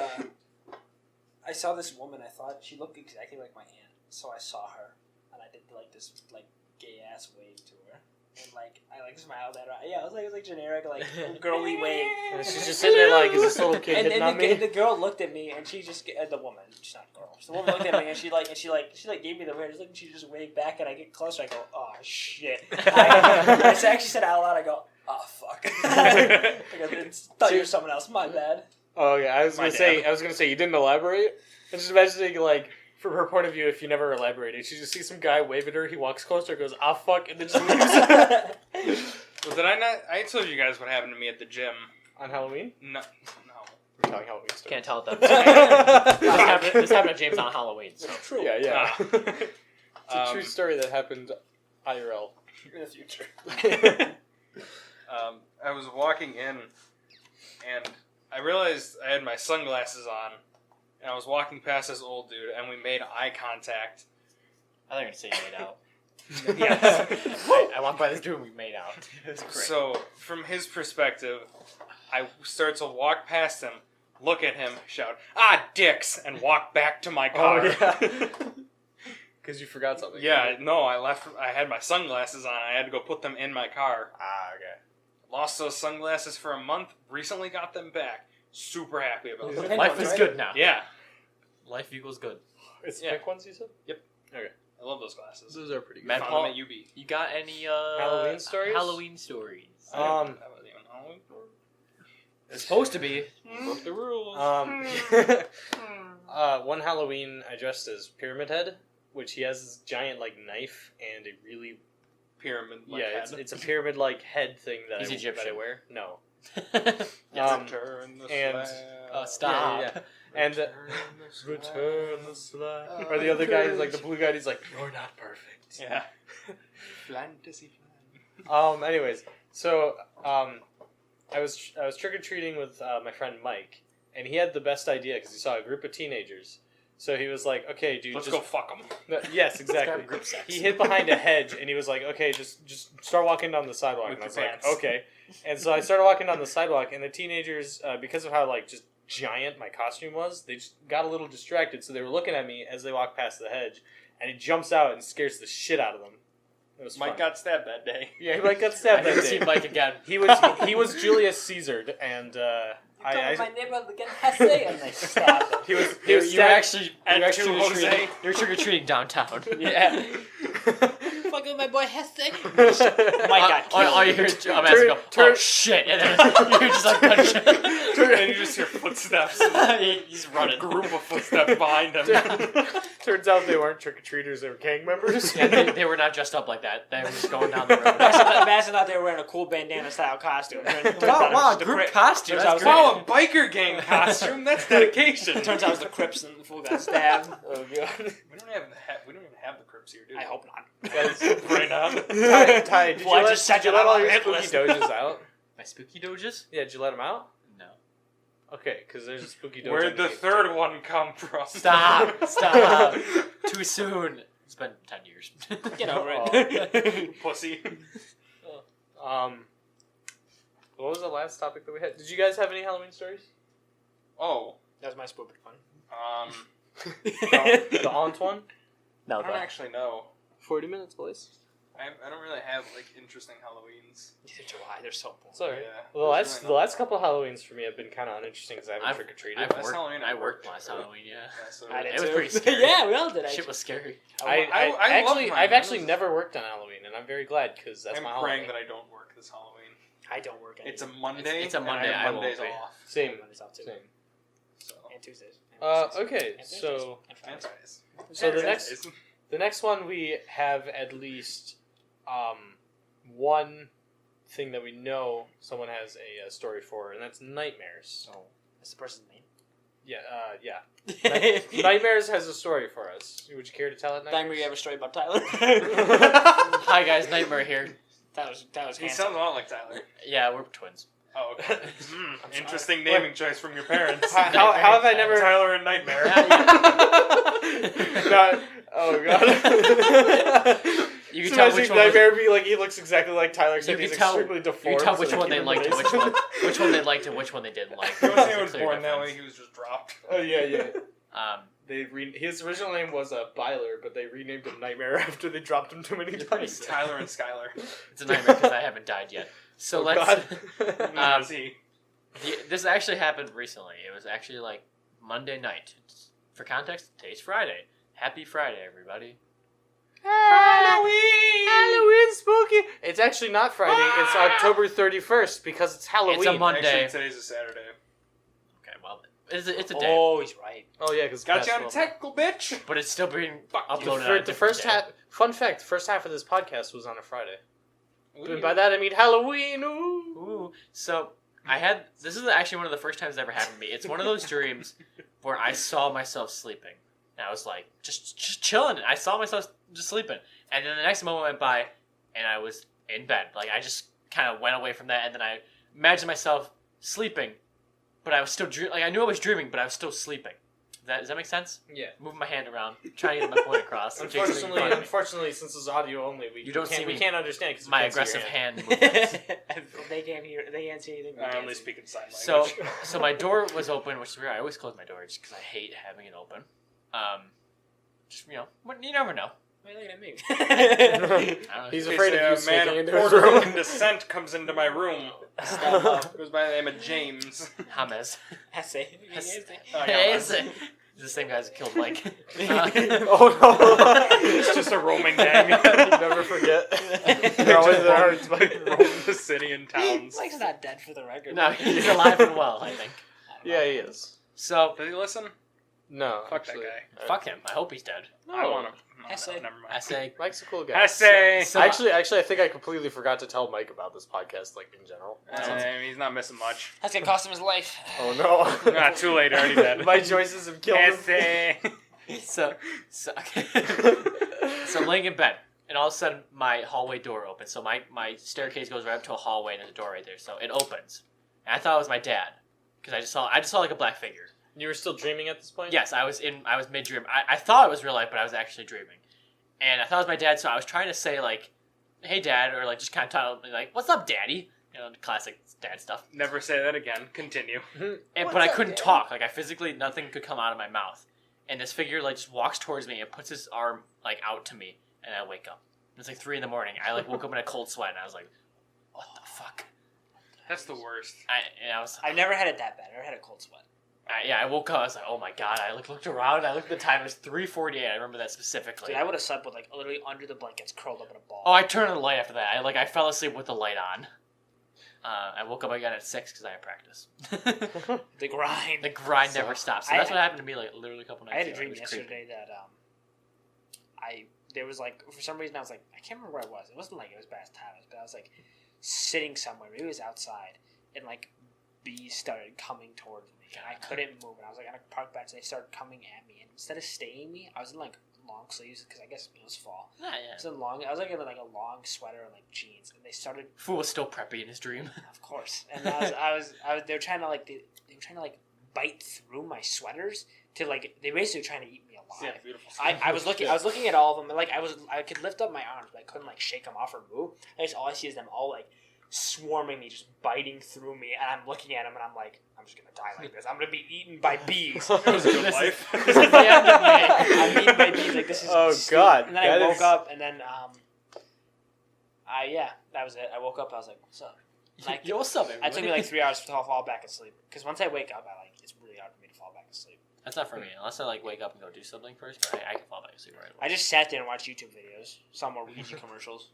Speaker 4: I saw this woman. I thought she looked exactly like my aunt, so I saw her, and I did like this like gay ass wave to her, and like I like smiled at her. Yeah, it was like generic like girly wave.
Speaker 1: And she's just sitting there like, is this little kid hitting on me?
Speaker 4: The girl looked at me, and she just the woman, she's not a girl. The woman looked at me, and she gave me the weirdest look, and she just waved back, and I get closer. I go, oh shit! I actually said out loud. I go, oh fuck! I thought you were someone else. My bad.
Speaker 1: Oh yeah, I was gonna say you didn't elaborate. I'm just imagining like from her point of view, if you never elaborated, she just sees some guy wave at her. He walks closer, goes ah fuck, and then just leaves.
Speaker 2: Well, did I not? I told you guys what happened to me at the gym
Speaker 1: On Halloween.
Speaker 2: No.
Speaker 1: We're talking Halloween story.
Speaker 3: can't tell it that. This happened to James on Halloween. So.
Speaker 4: True.
Speaker 1: Yeah.
Speaker 2: Ah.
Speaker 1: It's a true story that happened IRL.
Speaker 4: In the future.
Speaker 2: I was walking in, and I realized I had my sunglasses on, and I was walking past this old dude, and we made eye contact.
Speaker 3: I thought you were going to say you made out.
Speaker 2: Yes.
Speaker 3: I walked by this dude and we made out. It was great.
Speaker 2: So, from his perspective, I start to walk past him, look at him, shout, "Ah, dicks!" and walk back to my car.
Speaker 1: Because you forgot something.
Speaker 2: Yeah, no, I had my sunglasses on. I had to go put them in my car.
Speaker 1: Ah, okay.
Speaker 2: Lost those sunglasses for a month. Recently got them back. Super happy about it.
Speaker 3: Life is good now.
Speaker 2: Yeah.
Speaker 3: Life equals good.
Speaker 1: It's
Speaker 2: Yeah.
Speaker 1: pink ones, you said?
Speaker 2: Yep.
Speaker 1: Okay.
Speaker 2: I love those glasses.
Speaker 1: Those are pretty good.
Speaker 3: Matt
Speaker 2: Found
Speaker 3: Paul,
Speaker 2: them at UB.
Speaker 3: you got any
Speaker 1: Halloween stories?
Speaker 3: Halloween stories.
Speaker 2: That wasn't even Halloween.
Speaker 3: It's supposed to be.
Speaker 2: Broke the rules.
Speaker 1: One Halloween I dressed as Pyramid Head, which he has this giant like knife and a really
Speaker 2: Pyramid.
Speaker 1: it's a pyramid like head thing that
Speaker 3: He's
Speaker 1: that
Speaker 3: Egyptian.
Speaker 1: I wear. No.
Speaker 2: Return the
Speaker 1: and-
Speaker 2: slab.
Speaker 3: Stop.
Speaker 1: Yeah. And return the slab. Or the other guy is like the blue guy. He's like, you're not perfect.
Speaker 2: Yeah. Fantasy flan.
Speaker 1: Anyways, so I was trick or treating with my friend Mike, and he had the best idea because he saw a group of teenagers. So he was like, "Okay, dude,
Speaker 2: Let's
Speaker 1: just
Speaker 2: go fuck them."
Speaker 1: No, yes, exactly.
Speaker 3: Group sex.
Speaker 1: He hid behind a hedge, and he was like, "Okay, just start walking down the sidewalk."
Speaker 2: With
Speaker 1: And I was
Speaker 2: your
Speaker 1: like,
Speaker 2: pants.
Speaker 1: "Okay." And so I started walking down the sidewalk, and the teenagers, because of how like just giant my costume was, they just got a little distracted. So they were looking at me as they walked past the hedge, and he jumps out and scares the shit out of them. It was
Speaker 2: Mike
Speaker 1: fun.
Speaker 2: got stabbed that day.
Speaker 1: Yeah, Mike got
Speaker 3: I
Speaker 1: stabbed
Speaker 3: never
Speaker 1: that
Speaker 3: seen
Speaker 1: day.
Speaker 3: Mike again.
Speaker 1: He was Julius Caesared, and
Speaker 4: My neighbor again has say, and they stabbed him.
Speaker 1: he was
Speaker 3: You
Speaker 1: stabbed-
Speaker 3: were actually
Speaker 2: Two Jose.
Speaker 3: you're trick or treating downtown.
Speaker 1: Yeah.
Speaker 4: Fucking my boy has say. Mike got killed.
Speaker 3: All you hear is I'm asking, oh shit, and then you're just like punch.
Speaker 2: And you just hear footsteps.
Speaker 3: He's running.
Speaker 2: A group of footsteps behind him.
Speaker 1: Turns out they weren't trick or treaters; they were gang members.
Speaker 3: Yeah, they were not dressed up like that. They were just going down the road.
Speaker 4: Imagine Tyson out there wearing a cool bandana style costume.
Speaker 3: Wow, group costume. That's great.
Speaker 2: Oh, a biker gang costume. That's dedication.
Speaker 4: It turns out it was the Crips and the fool got stabbed.
Speaker 1: Oh god.
Speaker 2: We don't even have the Crips here, do we?
Speaker 4: I hope not.
Speaker 1: Guys,
Speaker 2: Right on.
Speaker 1: Ty, did you
Speaker 4: Well, I
Speaker 1: let,
Speaker 4: just set
Speaker 1: did you
Speaker 4: you
Speaker 1: let
Speaker 4: up
Speaker 1: all
Speaker 4: on
Speaker 1: your
Speaker 4: the hit
Speaker 1: spooky
Speaker 4: list.
Speaker 1: doges out?
Speaker 3: My spooky doges?
Speaker 1: Yeah, did you let them out?
Speaker 3: No.
Speaker 1: Okay, because there's a spooky doge.
Speaker 2: Where'd the third one come from?
Speaker 3: Stop. Too soon. It's been 10 years.
Speaker 4: Get over it.
Speaker 2: Pussy.
Speaker 1: What was the last topic that we had? Did you guys have any Halloween stories?
Speaker 2: Oh.
Speaker 4: That was my spooky one.
Speaker 1: The aunt one?
Speaker 3: No,
Speaker 2: I don't actually know.
Speaker 1: 40 minutes, boys.
Speaker 2: I don't really have like interesting Halloweens.
Speaker 4: Neither do I. They're so boring.
Speaker 1: It's alright.
Speaker 2: Yeah,
Speaker 1: Well,
Speaker 2: there's
Speaker 1: the
Speaker 2: really
Speaker 1: last couple Halloweens for me have been kind of uninteresting because I haven't trick or treated.
Speaker 2: Last Halloween
Speaker 3: I
Speaker 2: I
Speaker 3: worked
Speaker 2: worked.
Speaker 3: last Halloween, yeah.
Speaker 2: So
Speaker 4: I did
Speaker 3: It was
Speaker 4: too.
Speaker 3: pretty scary.
Speaker 4: Yeah, we all did. Actually.
Speaker 3: Shit was scary.
Speaker 2: I love mine.
Speaker 1: I've actually
Speaker 2: That was-
Speaker 1: never worked on Halloween, and I'm very glad because that's
Speaker 2: I'm
Speaker 1: my
Speaker 2: praying
Speaker 1: holiday.
Speaker 2: that I don't work this Halloween.
Speaker 4: I don't work any.
Speaker 2: It's a Monday.
Speaker 3: It's a Monday,
Speaker 2: And I
Speaker 3: I
Speaker 2: have
Speaker 3: won't
Speaker 2: Mondays
Speaker 3: be.
Speaker 2: off.
Speaker 1: Same.
Speaker 4: Mondays off too.
Speaker 1: Same.
Speaker 2: So.
Speaker 4: And Tuesdays. And Wednesdays.
Speaker 1: Okay,
Speaker 4: And
Speaker 1: so
Speaker 4: Thursdays. And
Speaker 2: And
Speaker 4: Fridays.
Speaker 2: Fridays.
Speaker 1: So the
Speaker 2: And
Speaker 1: next-
Speaker 2: Saturdays.
Speaker 1: the next one we have at least one thing that we know someone has a story for, and that's nightmares.
Speaker 4: Oh, that's the person's name.
Speaker 1: Yeah. Nightmares has a story for us. Would you care to tell it?
Speaker 4: Nightmare, you have a story about Tyler?
Speaker 3: Hi guys, Nightmare here.
Speaker 4: That was
Speaker 2: He
Speaker 4: handsome.
Speaker 2: sounds a lot like Tyler.
Speaker 3: Yeah, we're twins.
Speaker 2: Oh, okay.
Speaker 1: I'm
Speaker 2: Interesting
Speaker 1: sorry.
Speaker 2: naming choice from your parents.
Speaker 1: How have I never?
Speaker 2: Tyler and Nightmare.
Speaker 1: No, oh god.
Speaker 3: You can
Speaker 1: So
Speaker 3: tell
Speaker 1: imagine
Speaker 3: which one. Was,
Speaker 1: Nightmare be like he looks exactly like Tyler, except
Speaker 3: You
Speaker 1: he's
Speaker 3: can tell-
Speaker 1: extremely
Speaker 3: you
Speaker 1: deformed.
Speaker 3: can tell
Speaker 1: so
Speaker 3: which
Speaker 1: they
Speaker 3: one
Speaker 1: keep
Speaker 3: they
Speaker 1: him
Speaker 3: liked and
Speaker 1: amazing.
Speaker 3: which one they liked and which one they didn't like.
Speaker 2: He was
Speaker 3: There's a clear
Speaker 2: born that way.
Speaker 3: difference.
Speaker 2: He was just dropped.
Speaker 1: Oh yeah.
Speaker 3: Um,
Speaker 1: His original name was Byler, but they renamed him Nightmare after they dropped him too many times.
Speaker 2: Tyler and Skylar.
Speaker 3: it's a nightmare because I haven't died yet. So
Speaker 1: Oh,
Speaker 3: let's.
Speaker 1: God.
Speaker 2: Neither is he.
Speaker 3: This actually happened recently. It was actually like Monday night. For context, today's Friday. Happy Friday, everybody.
Speaker 1: Halloween spooky. It's actually not Friday. It's October 31st because it's Halloween.
Speaker 3: It's a Monday.
Speaker 2: Actually, today's a Saturday.
Speaker 3: Okay, well, it's a day.
Speaker 4: Oh, he's right.
Speaker 1: Oh yeah, because
Speaker 2: Got you on a technical, bitch.
Speaker 3: But it's still being uploaded on a
Speaker 1: The
Speaker 3: different
Speaker 1: first
Speaker 3: day.
Speaker 1: half. Fun fact: the first half of this podcast was on a Friday.
Speaker 2: Ooh.
Speaker 1: And by that I mean Halloween. Ooh.
Speaker 3: Ooh. So this is actually one of the first times it ever happened to me. It's one of those dreams where I saw myself sleeping. And I was like, just chilling. I saw myself just sleeping. And then the next moment went by, and I was in bed. Like, I just kind of went away from that, and then I imagined myself sleeping, but I was still dreaming. Like, I knew I was dreaming, but I was still sleeping. Does that make sense?
Speaker 1: Yeah.
Speaker 3: Moving my hand around, trying to get my point across. and Jason's making fun of me.
Speaker 1: Unfortunately, since it's audio only,
Speaker 3: You don't see
Speaker 1: we
Speaker 3: me.
Speaker 1: can't understand because
Speaker 3: My aggressive hand movements.
Speaker 4: They can't hear. They can't see anything.
Speaker 2: I only speak in sign
Speaker 3: So,
Speaker 2: language.
Speaker 3: so my door was open, which is weird. I always close my door just because I hate having it open. Just, you never know.
Speaker 4: Why are you looking at me?
Speaker 3: I don't know.
Speaker 1: He's
Speaker 2: They
Speaker 1: afraid
Speaker 2: say
Speaker 1: of you
Speaker 2: a man
Speaker 1: sneaking
Speaker 2: of
Speaker 1: into his
Speaker 2: Puerto
Speaker 1: room.
Speaker 2: Rican descent comes into my room.
Speaker 4: Step up.
Speaker 2: Goes by the name of James.
Speaker 3: James.
Speaker 4: I say.
Speaker 2: Oh,
Speaker 3: Hey,
Speaker 2: yeah,
Speaker 3: it's the same guy that killed Mike.
Speaker 1: Oh no!
Speaker 2: It's just a roaming gang.
Speaker 1: Never forget. They're always in our hearts, but
Speaker 2: roam the city and towns.
Speaker 4: Mike's not dead for the record.
Speaker 3: No, he's alive and well, I think.
Speaker 1: yeah, he is.
Speaker 3: So,
Speaker 2: Does he listen?
Speaker 1: No,
Speaker 2: Fuck
Speaker 1: actually.
Speaker 2: that guy.
Speaker 3: fuck him. I hope he's dead.
Speaker 2: I want him.
Speaker 4: I say-
Speaker 2: never mind.
Speaker 3: I say,
Speaker 1: Mike's a cool guy.
Speaker 2: I say.
Speaker 3: So-
Speaker 1: Actually, I think I completely forgot to tell Mike about this podcast, like in general.
Speaker 2: He's not missing much.
Speaker 4: That's gonna cost him his life.
Speaker 1: Oh no!
Speaker 2: Not too late, already dead.
Speaker 1: My choices have killed
Speaker 2: I
Speaker 1: him.
Speaker 2: say.
Speaker 3: so I'm laying in bed, and all of a sudden, my hallway door opens. So my staircase goes right up to a hallway, and there's a door right there. So it opens, and I thought it was my dad, because I just saw like a black figure.
Speaker 1: You were still dreaming at this point?
Speaker 3: Yes, I was mid dream. I thought it was real life, but I was actually dreaming, and I thought it was my dad. So I was trying to say like, "Hey, Dad," or like just kind of tell me like, "What's up, Daddy?" The classic dad stuff.
Speaker 2: Never say that again. Continue.
Speaker 3: But I couldn't talk. Like I physically, nothing could come out of my mouth. And this figure like just walks towards me and puts his arm like out to me, and I wake up. It's like 3 a.m. I like woke up in a cold sweat, and I was like, "What the fuck?"
Speaker 2: That's the worst.
Speaker 4: I've never had it that bad. I never had a cold sweat.
Speaker 3: I woke up. I was like, "Oh my god!" I looked around. And I looked at the time. It was 3:48. I remember that specifically.
Speaker 4: Dude, I would have slept with like literally under the blankets, curled up in a ball.
Speaker 3: Oh, I turned on the light after that. I fell asleep with the light on. I woke up again at 6 because I had practice.
Speaker 4: The grind.
Speaker 3: The grind never stops. So that's what happened to me like literally a couple nights
Speaker 4: I had a
Speaker 3: ago.
Speaker 4: dream
Speaker 3: It was creepy.
Speaker 4: yesterday that there was like for some reason I was like I can't remember where I was. It wasn't like it was past Tyler's, but I was like sitting somewhere. Maybe it was outside, and like bees started coming towards me, and I couldn't move. And I was like on a park bench, and they started coming at me. And instead of stinging me, I was in like long sleeves because I guess it was fall.
Speaker 3: Yeah.
Speaker 4: I was like in like a long sweater and like jeans, and they started.
Speaker 3: Fool was still preppy in his dream.
Speaker 4: Of course, and I was. They were trying to like they were trying to like bite through my sweaters to like they basically were trying to eat me alive.
Speaker 2: Yeah, beautiful.
Speaker 4: I was looking at all of them, and like I could lift up my arms, but I couldn't like shake them off or move. All I see is them all like swarming me, just biting through me, and I'm looking at them, and I'm like, I'm just gonna die like this. I'm gonna be eaten by bees.
Speaker 2: It was a good life.
Speaker 3: This is the end of me.
Speaker 4: I'm eaten by bees. Like this is.
Speaker 1: Oh,
Speaker 4: stupid.
Speaker 1: God,
Speaker 4: And then I
Speaker 1: that
Speaker 4: woke
Speaker 1: is-
Speaker 4: up, and then that was it. I woke up. I was like, what's up? Like,
Speaker 3: Yo, what's up, everybody?
Speaker 4: it took me like 3 hours to fall back asleep. Because once I wake up, it's really hard for me to fall back asleep.
Speaker 3: That's not for me. Unless I like wake up and go do something first, but I can fall back asleep right away.
Speaker 4: I just sat there and watched YouTube videos. Saw more Ouija commercials.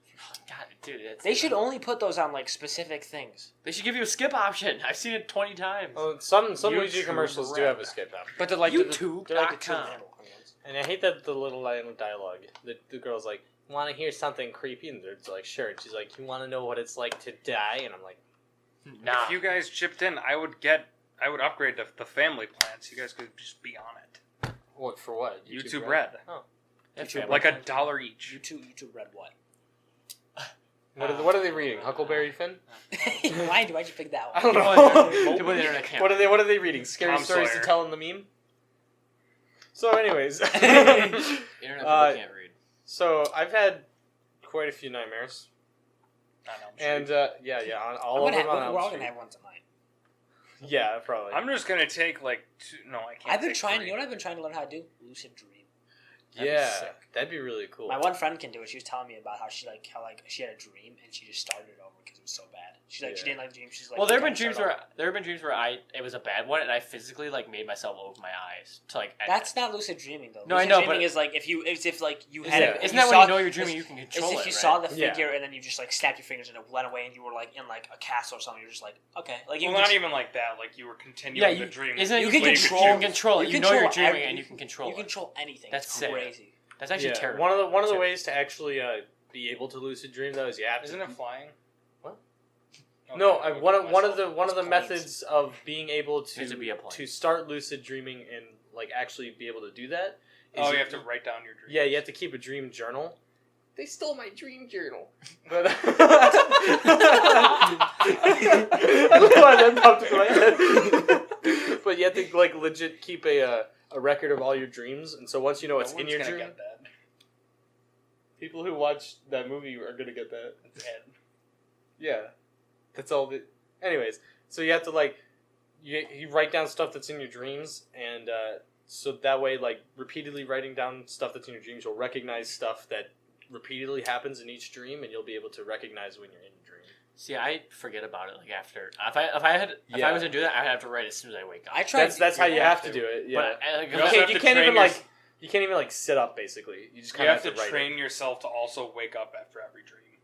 Speaker 3: God, dude,
Speaker 4: They should only put those on like specific things.
Speaker 3: They should give you a skip option. I've seen it 20 times.
Speaker 1: Well, some
Speaker 2: YouTube
Speaker 1: Ouija commercials do
Speaker 2: Red.
Speaker 1: have a skip option.
Speaker 4: But they're like
Speaker 3: YouTube.com.
Speaker 4: they're like the two-handle ones.
Speaker 1: And I hate that the little line of dialogue. The girl's like, want to hear something creepy? And they're like, sure. And she's like, you want to know what it's like to die? And I'm like,
Speaker 3: Nah.
Speaker 2: If you guys chipped in, I would upgrade the family plan so you guys could just be on it.
Speaker 1: what, for what?
Speaker 2: YouTube Red.
Speaker 1: Oh.
Speaker 3: That's
Speaker 4: YouTube
Speaker 3: fair.
Speaker 2: Like $1 each.
Speaker 4: YouTube Red what?
Speaker 1: What are they reading? Huckleberry Finn?
Speaker 4: Why'd you pick that
Speaker 1: I
Speaker 4: one?
Speaker 1: don't know.
Speaker 3: People on the internet can't.
Speaker 1: What are they reading? Scary
Speaker 2: Tom
Speaker 1: stories
Speaker 2: Sawyer.
Speaker 1: to tell in the meme? So anyways.
Speaker 3: Internet people can't read.
Speaker 1: So I've had quite a few nightmares.
Speaker 2: I know.
Speaker 1: And on all of them on
Speaker 4: We're
Speaker 1: Elm
Speaker 4: all
Speaker 1: Street.
Speaker 4: gonna have one tonight.
Speaker 1: Yeah, probably.
Speaker 2: I'm just gonna take like two. No, I can't.
Speaker 4: I've been
Speaker 2: take
Speaker 4: trying.
Speaker 2: 3.
Speaker 4: You know what I've been trying to learn how to do? Lucid dream.
Speaker 3: That'd be
Speaker 1: Yeah,
Speaker 3: sick.
Speaker 1: that'd be really cool.
Speaker 4: My one friend can do it. She was telling me about how she had a dream and she just started it over because it was so bad. She
Speaker 1: Yeah.
Speaker 4: didn't like the dream. She's like,
Speaker 3: Well, there have
Speaker 4: "You
Speaker 3: been
Speaker 4: gotta
Speaker 3: dreams
Speaker 4: start
Speaker 3: where it was a bad one, and I physically like made myself open my eyes to like.
Speaker 4: over." That's not lucid dreaming though.
Speaker 3: No, I
Speaker 4: lucid
Speaker 3: know,
Speaker 4: dreaming
Speaker 3: but-
Speaker 4: is like if you had
Speaker 1: Yeah.
Speaker 4: if
Speaker 3: Isn't
Speaker 4: you
Speaker 3: that when
Speaker 4: saw-
Speaker 3: you know you're dreaming, you can
Speaker 4: It's
Speaker 3: control
Speaker 4: if
Speaker 3: it,
Speaker 4: you
Speaker 3: right?
Speaker 4: saw the
Speaker 1: Yeah.
Speaker 4: figure and then you just like snapped your fingers and it went away and you were like in like a castle or something. You're just like okay, like you
Speaker 2: Well,
Speaker 4: can
Speaker 2: not
Speaker 4: just-
Speaker 2: even like that. Like you were continuing
Speaker 3: Yeah,
Speaker 2: the dream.
Speaker 3: Isn't it
Speaker 4: You
Speaker 3: you
Speaker 4: can
Speaker 3: can
Speaker 4: control-
Speaker 3: control it.
Speaker 4: you
Speaker 3: You know you're
Speaker 4: control
Speaker 3: dreaming,
Speaker 4: every-
Speaker 3: and you can control
Speaker 4: you
Speaker 3: it.
Speaker 4: control anything.
Speaker 3: That's
Speaker 4: It's
Speaker 3: sick.
Speaker 4: crazy.
Speaker 3: That's actually terrible.
Speaker 1: One of the
Speaker 3: Terrible.
Speaker 1: ways to actually be able to lucid dream though is you have to.
Speaker 2: Isn't it flying?
Speaker 1: What?
Speaker 2: Okay,
Speaker 1: No,
Speaker 2: I looked
Speaker 1: one
Speaker 2: at
Speaker 1: of
Speaker 2: myself.
Speaker 1: the
Speaker 4: It's planes.
Speaker 1: methods of being able
Speaker 3: Needs to be a plane.
Speaker 1: to start lucid dreaming and like actually be able to do that. Is
Speaker 2: Oh, you have to write down your dream.
Speaker 1: Yeah, you have to keep a dream journal. They stole my dream journal. But I don't know why that popped into my head. But you have to like legit keep a record of all your dreams, and so once you know what's
Speaker 2: No
Speaker 1: in
Speaker 2: one's
Speaker 1: your
Speaker 2: gonna
Speaker 1: dream,
Speaker 2: get that.
Speaker 1: people who watch that movie are gonna get that.
Speaker 2: It's Ed.
Speaker 1: Yeah, that's all. Anyways, so you have to like you write down stuff that's in your dreams, and so that way, like repeatedly writing down stuff that's in your dreams, you'll recognize stuff that repeatedly happens in each dream, and you'll be able to recognize when you're in a dream.
Speaker 3: See, I forget about it like after. If I was to do that, I'd have to write as soon as I wake up.
Speaker 4: I tried.
Speaker 1: That's how you have to do it. Yeah,
Speaker 3: But like,
Speaker 2: You also have
Speaker 1: you
Speaker 2: to
Speaker 1: can't
Speaker 2: train
Speaker 1: even
Speaker 2: your-
Speaker 1: like you can't even like sit up. Basically, you just
Speaker 2: You
Speaker 1: kind of
Speaker 2: have to
Speaker 1: write
Speaker 2: train yourself to also wake up after every dream.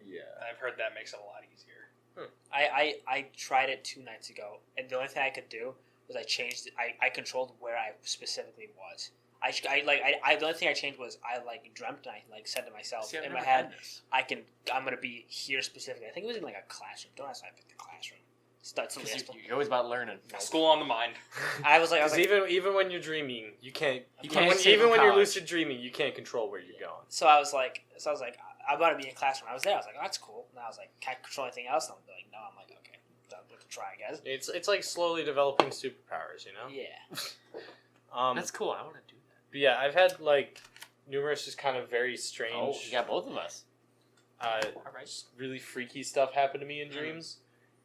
Speaker 1: It. Yeah.
Speaker 2: I've heard that makes it a lot easier.
Speaker 4: I tried it 2 nights ago, and the only thing I could do was I changed. I controlled where I specifically was. The only thing I changed was I like dreamt and I like said to myself
Speaker 3: See, I've
Speaker 4: in my
Speaker 3: never
Speaker 4: head,
Speaker 3: done this.
Speaker 4: I'm gonna be here specifically. I think it was in like a classroom. Don't ask why I picked the classroom. That's something.
Speaker 3: 'Cause you're always about learning.
Speaker 2: School on the mind.
Speaker 4: I was like,
Speaker 1: Because even when you're dreaming, you can't.
Speaker 3: You can't
Speaker 1: when,
Speaker 3: escape
Speaker 1: even
Speaker 3: from
Speaker 1: when you're
Speaker 3: college.
Speaker 1: lucid dreaming, you can't control where you're going.
Speaker 4: so I was like, I'm about to be in a classroom. I was there. I was like, oh, that's cool. And I was like, can I control anything else? And I'm like, no. I'm like, okay, we can try, I guess.
Speaker 1: It's like slowly developing superpowers, you know.
Speaker 4: Yeah.
Speaker 3: That's cool. I want to do that.
Speaker 1: But yeah, I've had like numerous just kind of very
Speaker 3: Oh,
Speaker 1: strange,
Speaker 3: you got both of us.
Speaker 1: all right, really freaky stuff happen to me in dreams.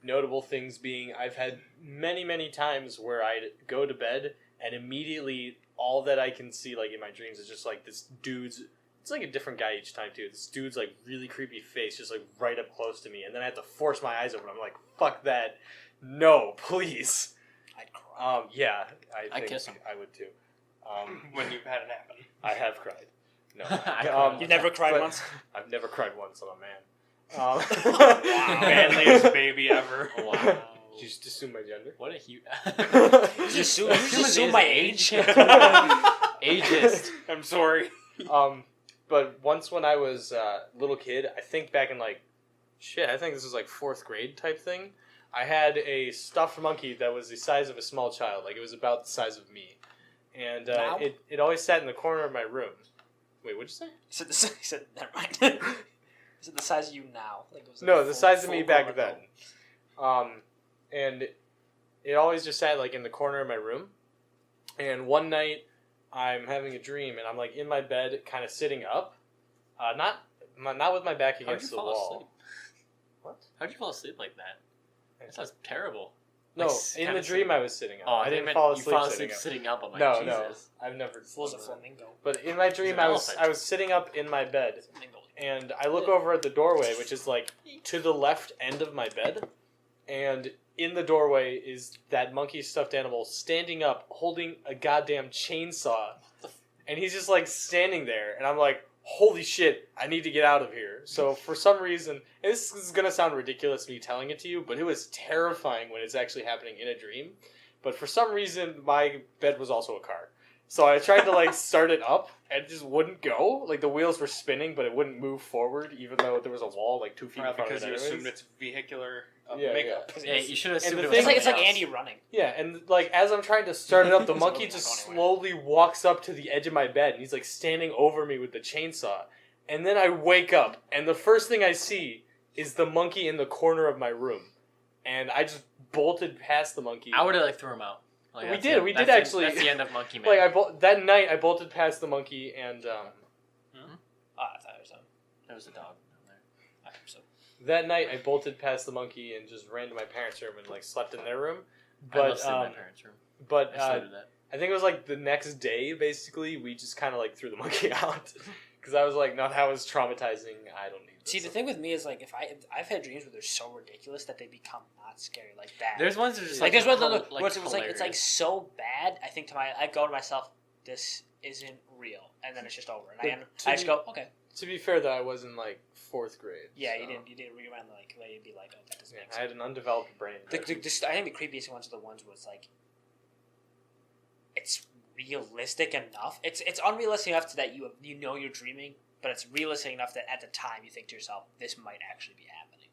Speaker 1: Notable things being, I've had many times where I'd go to bed and immediately all that I can see like in my dreams is just like this dude's. It's like a different guy each time too. This dude's like really creepy face, just like right up close to me, and then I have to force my eyes open. I'm like, fuck that, no, please.
Speaker 4: I'd cry.
Speaker 1: Yeah, I
Speaker 3: I'd
Speaker 1: think
Speaker 3: kiss him.
Speaker 1: I would too.
Speaker 2: When you've had it happen.
Speaker 1: I have cried. No,
Speaker 3: I cried.
Speaker 4: You've never cried
Speaker 1: but-
Speaker 4: once?
Speaker 1: I've never cried once. I'm a man.
Speaker 2: Manliest baby ever.
Speaker 3: Wow.
Speaker 1: Did you just assume my gender?
Speaker 3: What a huge.
Speaker 4: You just assume my age?
Speaker 3: Ageist.
Speaker 2: I'm sorry.
Speaker 1: But once when I was a little kid, I think back in like shit, I think this was like 4th grade type thing. I had a stuffed monkey that was the size of a small child. Like, it was about the size of me. And it always sat in the corner of my room. Wait, what'd you say?
Speaker 4: He said, never mind. Is it the size of you now? Like it was like
Speaker 1: No, the size of me back
Speaker 4: full-grown
Speaker 1: then.
Speaker 4: adult.
Speaker 1: And it always just sat, like, in the corner of my room. And one night, I'm having a dream, and I'm, like, in my bed, kind of sitting up. Not with my back against the wall.
Speaker 3: Asleep?
Speaker 1: What?
Speaker 3: How'd you fall asleep like that? That sounds terrible.
Speaker 1: No,
Speaker 3: Like,
Speaker 1: in
Speaker 3: kinda
Speaker 1: the dream I was sitting up.
Speaker 3: Oh,
Speaker 1: I didn't fall asleep,
Speaker 3: you fall asleep
Speaker 1: sitting up.
Speaker 3: sitting up. I'm like,
Speaker 1: No,
Speaker 3: Jesus.
Speaker 1: no, I've never.
Speaker 4: It was a flamingo.
Speaker 1: But in my dream,
Speaker 3: an
Speaker 1: I was
Speaker 3: elephant.
Speaker 1: sitting up in my bed,
Speaker 4: Flamingo.
Speaker 1: and I look over at the doorway, which is like to the left end of my bed, and in the doorway is that monkey stuffed animal standing up, holding a goddamn chainsaw, and he's just like standing there, and I'm like, holy shit, I need to get out of here. So for some reason, and this is gonna sound ridiculous me telling it to you, but it was terrifying when it's actually happening in a dream. But for some reason, my bed was also a car. So I tried to like start it up, and it just wouldn't go. Like the wheels were spinning, but it wouldn't move forward, even though there was a wall like 2 feet in front
Speaker 2: because
Speaker 1: of
Speaker 2: you
Speaker 1: it.
Speaker 2: assumed it's vehicular
Speaker 1: Yeah,
Speaker 2: makeup.
Speaker 3: Yeah, you should have assumed
Speaker 1: the
Speaker 3: it was
Speaker 1: thing-
Speaker 4: It's like
Speaker 3: something
Speaker 4: Andy
Speaker 3: else.
Speaker 4: running.
Speaker 1: Yeah, and like as I'm trying to start it up, the
Speaker 4: It's
Speaker 1: monkey
Speaker 4: not
Speaker 1: just
Speaker 4: going anywhere.
Speaker 1: slowly walks up to the edge of my bed, and he's like standing over me with the chainsaw. And then I wake up, and the first thing I see is the monkey in the corner of my room, and I just bolted past the monkey.
Speaker 3: I would have like threw him out. Like,
Speaker 1: We
Speaker 3: that's
Speaker 1: did,
Speaker 3: it.
Speaker 1: we did
Speaker 3: That's
Speaker 1: actually.
Speaker 3: That's the end of Monkey Man.
Speaker 1: Like that night, I bolted past the monkey, and
Speaker 4: Oh, I thought it was
Speaker 3: There was a dog down there.
Speaker 4: I hope so.
Speaker 1: that night I bolted past the monkey and just ran to my parents' room and like slept in their room.
Speaker 3: I love
Speaker 1: But
Speaker 3: sleeping in my parents' room.
Speaker 1: but
Speaker 3: I started that.
Speaker 1: I think it was like the next day, basically, we just kind of like threw the monkey out because I was like, no, that was traumatizing. I don't need this.
Speaker 4: See, the thing with me is like if I've had dreams where they're so ridiculous that they become not scary like that.
Speaker 3: There's ones that are just
Speaker 4: like there's one that
Speaker 3: hol-
Speaker 4: look, where it's like
Speaker 3: hilarious.
Speaker 4: so bad. I think I go to myself, this isn't real, and then it's just over, and
Speaker 1: But
Speaker 4: I just go, okay,
Speaker 1: To be fair, though, I was in like 4th grade.
Speaker 4: yeah,
Speaker 1: so,
Speaker 4: you didn't rewind like you'd be like, oh, that doesn't
Speaker 1: Yeah,
Speaker 4: make
Speaker 1: I had
Speaker 4: sense.
Speaker 1: an undeveloped brain.
Speaker 4: I think the creepiest ones are the ones where it's like it's realistic enough. It's unrealistic enough that you know you're dreaming, but it's realistic enough that at the time you think to yourself, this might actually be happening.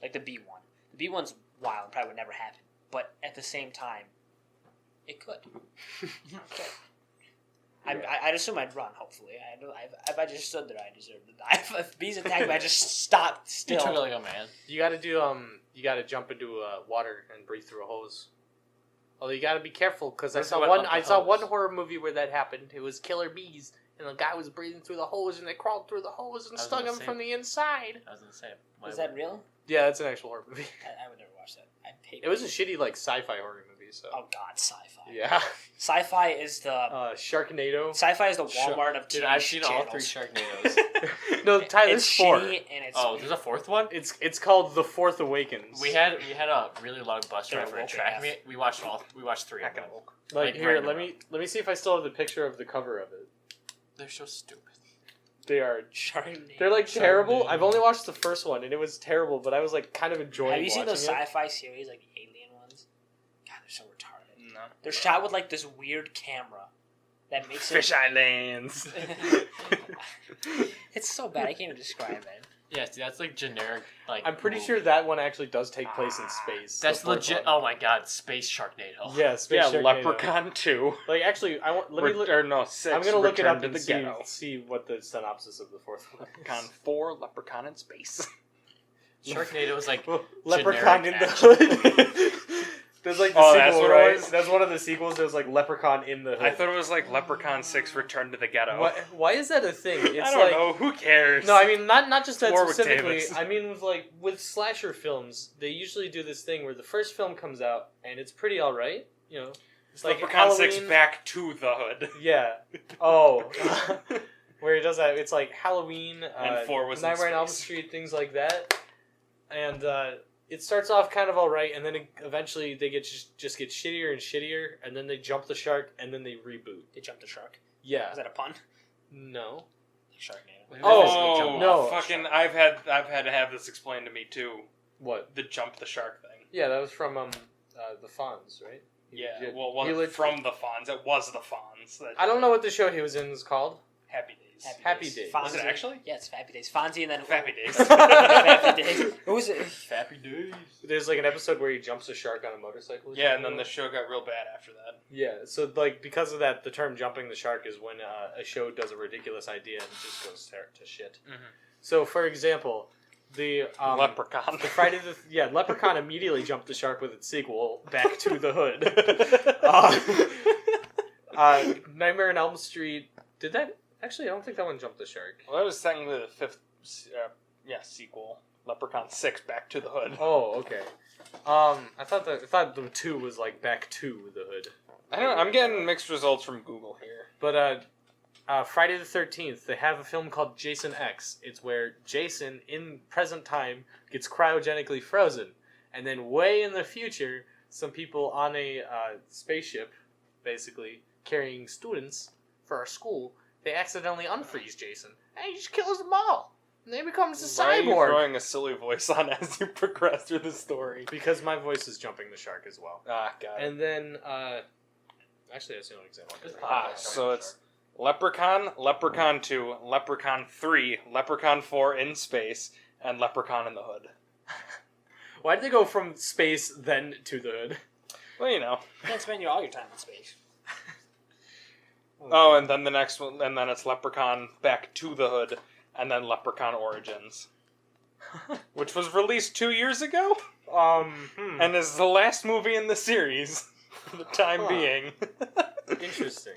Speaker 4: Like the B one. The B one's wild, probably would never happen, but at the same time, it could. Okay. I'd assume I'd run. Hopefully, if I just stood there, I deserve to die. If bees attacked me, I just stopped
Speaker 3: You took it
Speaker 4: still.
Speaker 3: like a man.
Speaker 1: You got to do you got to jump into water and breathe through a hose. Although you got to be careful because I
Speaker 3: Where's
Speaker 1: saw
Speaker 3: the
Speaker 1: one
Speaker 3: hose?
Speaker 1: I saw one horror movie where that happened. It was killer bees, and the guy was breathing through the hose, and they crawled through the hose and
Speaker 3: I was
Speaker 1: stung
Speaker 3: gonna
Speaker 1: him
Speaker 3: say-
Speaker 1: from the inside.
Speaker 3: I was gonna say.
Speaker 4: Is that real?
Speaker 1: Yeah, that's an actual horror movie.
Speaker 4: I would never watch that. I hate
Speaker 1: It was a shitty like sci-fi horror movie. So
Speaker 4: Oh God, sci-fi.
Speaker 1: yeah,
Speaker 4: Sci-fi is the
Speaker 1: Sharknado.
Speaker 4: sci-fi is the Walmart of
Speaker 3: Dude,
Speaker 4: TV
Speaker 3: I've seen all
Speaker 4: channels.
Speaker 3: 3 Sharknadoes.
Speaker 1: No, Tyler,
Speaker 4: It's
Speaker 1: there's 4.
Speaker 4: shitty and it's
Speaker 3: Oh, there's a 4th one.
Speaker 1: It's called The Fourth Awakens.
Speaker 3: We had a really long bus
Speaker 4: They're
Speaker 3: ride for a
Speaker 4: woke
Speaker 3: track
Speaker 4: AF.
Speaker 3: meet. We watched 3 of them.
Speaker 1: like
Speaker 3: like,
Speaker 1: here.
Speaker 3: random.
Speaker 1: Let me see if I still have the picture of the cover of it.
Speaker 3: They're so stupid.
Speaker 1: They are.
Speaker 4: Sharknado.
Speaker 1: They're like terrible.
Speaker 3: Sharknado.
Speaker 1: I've only watched the first one, and it was terrible. But I was like kind of enjoying.
Speaker 4: Have you seen
Speaker 1: watching
Speaker 4: those
Speaker 1: it.
Speaker 4: sci-fi series, like the alien ones? God, they're so retarded.
Speaker 2: No.
Speaker 4: They're shot with like this weird camera that makes
Speaker 2: Fish Islands.
Speaker 4: It's so bad. I can't even describe it.
Speaker 3: Yeah, see, that's like generic. Like
Speaker 1: I'm pretty
Speaker 3: movie.
Speaker 1: sure that one actually does take place in space.
Speaker 3: That's
Speaker 1: the fourth
Speaker 3: legit.
Speaker 1: one.
Speaker 3: Oh my god, Space Sharknado.
Speaker 1: Yeah, space.
Speaker 2: Yeah,
Speaker 1: Sharknado.
Speaker 2: Leprechaun 2.
Speaker 1: Like actually, I want. Let me look.
Speaker 2: Or no, 6.
Speaker 1: I'm gonna look it
Speaker 2: Return
Speaker 1: up
Speaker 2: to
Speaker 1: and
Speaker 2: the
Speaker 1: see,
Speaker 2: ghetto.
Speaker 1: see what the synopsis of the fourth one is.
Speaker 2: Leprechaun 4, Leprechaun in space.
Speaker 3: Sharknado was like
Speaker 1: Well, Leprechaun in
Speaker 3: generic
Speaker 1: the Hood. There's like the
Speaker 2: Oh,
Speaker 1: sequel,
Speaker 2: that's what it
Speaker 1: right?
Speaker 2: was?
Speaker 1: That's one of the sequels. There's like Leprechaun in the Hood.
Speaker 2: I thought it was like Leprechaun 6, Return to the Ghetto.
Speaker 1: Why is that a thing? It's
Speaker 2: I don't
Speaker 1: like
Speaker 2: know. Who cares?
Speaker 1: no, I mean not just that
Speaker 2: Warwick
Speaker 1: specifically.
Speaker 2: Davis.
Speaker 1: I mean with slasher films, they usually do this thing where the first film comes out and it's pretty all right. You know, it's like
Speaker 2: Leprechaun 6
Speaker 1: Halloween.
Speaker 2: Back to the Hood.
Speaker 1: Yeah. Oh. Where he does that, it's like Halloween,
Speaker 2: And 4 was in
Speaker 1: Nightmare on Elm
Speaker 2: space.
Speaker 1: Street, things like that, and it starts off kind of all right, and then eventually they just get shittier and shittier, and then they jump the shark, and then they reboot.
Speaker 4: They jumped the shark.
Speaker 1: Yeah.
Speaker 4: Is that a pun?
Speaker 1: No.
Speaker 4: Sharknado.
Speaker 2: Oh,
Speaker 1: no.
Speaker 2: Fucking! I've had to have this explained to me too.
Speaker 1: What?
Speaker 2: The jump the shark thing.
Speaker 1: Yeah, that was from the Fonz, right?
Speaker 2: Yeah.
Speaker 1: He-
Speaker 2: Well, it
Speaker 1: he
Speaker 2: wasn't
Speaker 1: lit-
Speaker 2: from the Fonz. It was the Fonz.
Speaker 1: I don't know what the show he was in is called.
Speaker 2: Happy Days. Days.
Speaker 1: Happy Days.
Speaker 2: Was it actually?
Speaker 4: Yeah, it's Happy Days. Fonzie and then
Speaker 2: Happy Days.
Speaker 4: Happy Days. Who was it?
Speaker 3: Happy Days.
Speaker 1: There's like an episode where he jumps a shark on a motorcycle. or
Speaker 2: Yeah, and
Speaker 1: something.
Speaker 2: then the show got real bad after that.
Speaker 1: Yeah, so like because of that, the term "jumping the shark" is when a show does a ridiculous idea and it just goes to shit.
Speaker 2: Mm-hmm.
Speaker 1: So, for example, the
Speaker 2: Leprechaun.
Speaker 1: the Leprechaun immediately jumped the shark with its sequel, Back to the Hood. Nightmare on Elm Street. Did that actually? I don't think that one jumped the shark.
Speaker 2: Well, that was technically the fifth, sequel. Leprechaun 6, Back to the Hood.
Speaker 1: Oh, okay. I thought the 2 was like Back to the Hood.
Speaker 2: I don't know. I'm getting mixed results from Google here.
Speaker 1: But Friday the 13th, they have a film called Jason X. It's where Jason, in present time, gets cryogenically frozen. And then way in the future, some people on a spaceship, basically, carrying students for a school, they accidentally unfreeze Jason. And he just kills them all. And then he becomes a
Speaker 2: Why are you
Speaker 1: cyborg.
Speaker 2: throwing a silly voice on as you progress through the story?
Speaker 1: Because my voice is jumping the shark as well.
Speaker 2: Ah, got it.
Speaker 1: And then, actually, that's the only example.
Speaker 2: So it's Leprechaun, Leprechaun 2, Leprechaun 3, Leprechaun 4 in space, and Leprechaun in the Hood.
Speaker 1: Why did they go from space then to the hood?
Speaker 2: Well, you know.
Speaker 4: You can't spend all your time in space.
Speaker 2: Oh, and then the next one, and then it's Leprechaun Back to the Hood, and then Leprechaun Origins. Which was released 2 years ago, and is the last movie in the series, for the time being.
Speaker 1: Interesting.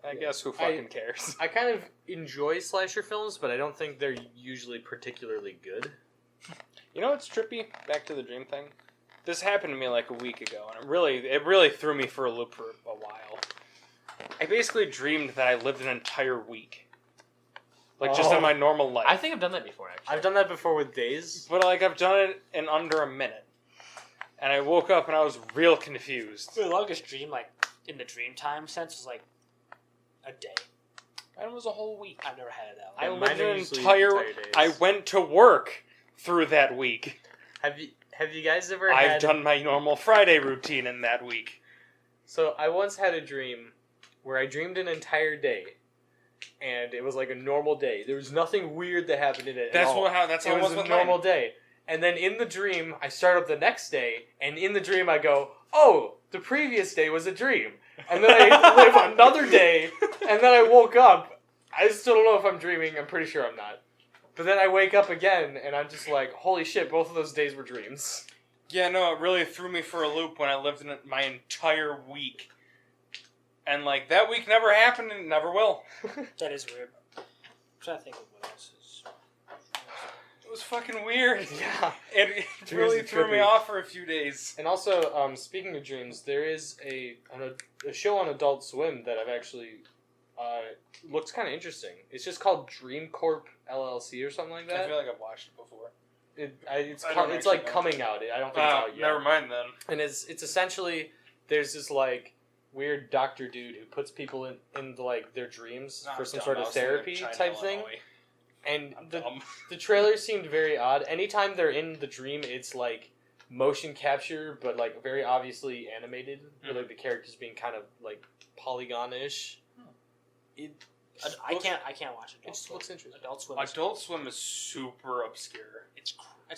Speaker 2: I guess who fucking cares?
Speaker 1: I kind of enjoy slasher films, but I don't think they're usually particularly good.
Speaker 2: You know what's trippy? Back to the dream thing. This happened to me like a week ago, and it really threw me for a loop for a while. I basically dreamed that I lived an entire week, like just in my normal life.
Speaker 3: I think I've done that before, actually.
Speaker 1: I've done that before with Days.
Speaker 2: But like I've done it in under a minute, and I woke up and I was real confused.
Speaker 4: The longest dream, like in the dream time sense, was like a day.
Speaker 2: And it was a whole week.
Speaker 4: I've never had it that
Speaker 2: I
Speaker 4: long.
Speaker 1: mine
Speaker 2: lived
Speaker 1: are
Speaker 2: an
Speaker 1: usually
Speaker 2: entire.
Speaker 1: entire days.
Speaker 2: I went to work through that week.
Speaker 1: Have you guys ever
Speaker 2: I've
Speaker 1: had...
Speaker 2: done my normal Friday routine in that week.
Speaker 1: So I once had a dream where I dreamed an entire day, and it was like a normal day. There was nothing weird that happened in it.
Speaker 2: That's
Speaker 1: at all.
Speaker 2: how it
Speaker 1: It was
Speaker 2: with
Speaker 1: a normal
Speaker 2: mine.
Speaker 1: day. And then in the dream, I start up the next day, and in the dream I go, oh, the previous day was a dream. And then I live another day, and then I woke up. I still don't know if I'm dreaming. I'm pretty sure I'm not. But then I wake up again, and I'm just like, holy shit, both of those days were dreams.
Speaker 2: Yeah, no, it really threw me for a loop when I lived in it my entire week. And, like, that week never happened and it never will.
Speaker 4: That is weird. I'm trying to think of what else is.
Speaker 2: It was fucking weird.
Speaker 1: Yeah.
Speaker 2: It
Speaker 1: Dreams
Speaker 2: really
Speaker 1: are
Speaker 2: threw me
Speaker 1: trippy.
Speaker 2: off for a few days.
Speaker 1: And also, speaking of dreams, there is a show on Adult Swim that I've actually looks kind of interesting. It's just called Dream Corp LLC or something like
Speaker 2: I
Speaker 1: that.
Speaker 2: feel like I've watched it before.
Speaker 1: It's
Speaker 2: I don't
Speaker 1: it's
Speaker 2: actually
Speaker 1: like
Speaker 2: know.
Speaker 1: coming out. I don't think it's out yet.
Speaker 2: Never mind then.
Speaker 1: And it's essentially there's this like weird doctor dude who puts people in like their dreams for some sort of therapy type thing. And the trailer seemed very odd. Anytime they're in the dream, it's like motion capture, but like very obviously animated, with like the characters being kind of like polygon-ish.
Speaker 4: I can't watch it.
Speaker 1: It just looks interesting.
Speaker 4: Adult Swim.
Speaker 2: Adult Swim is super obscure.
Speaker 4: It's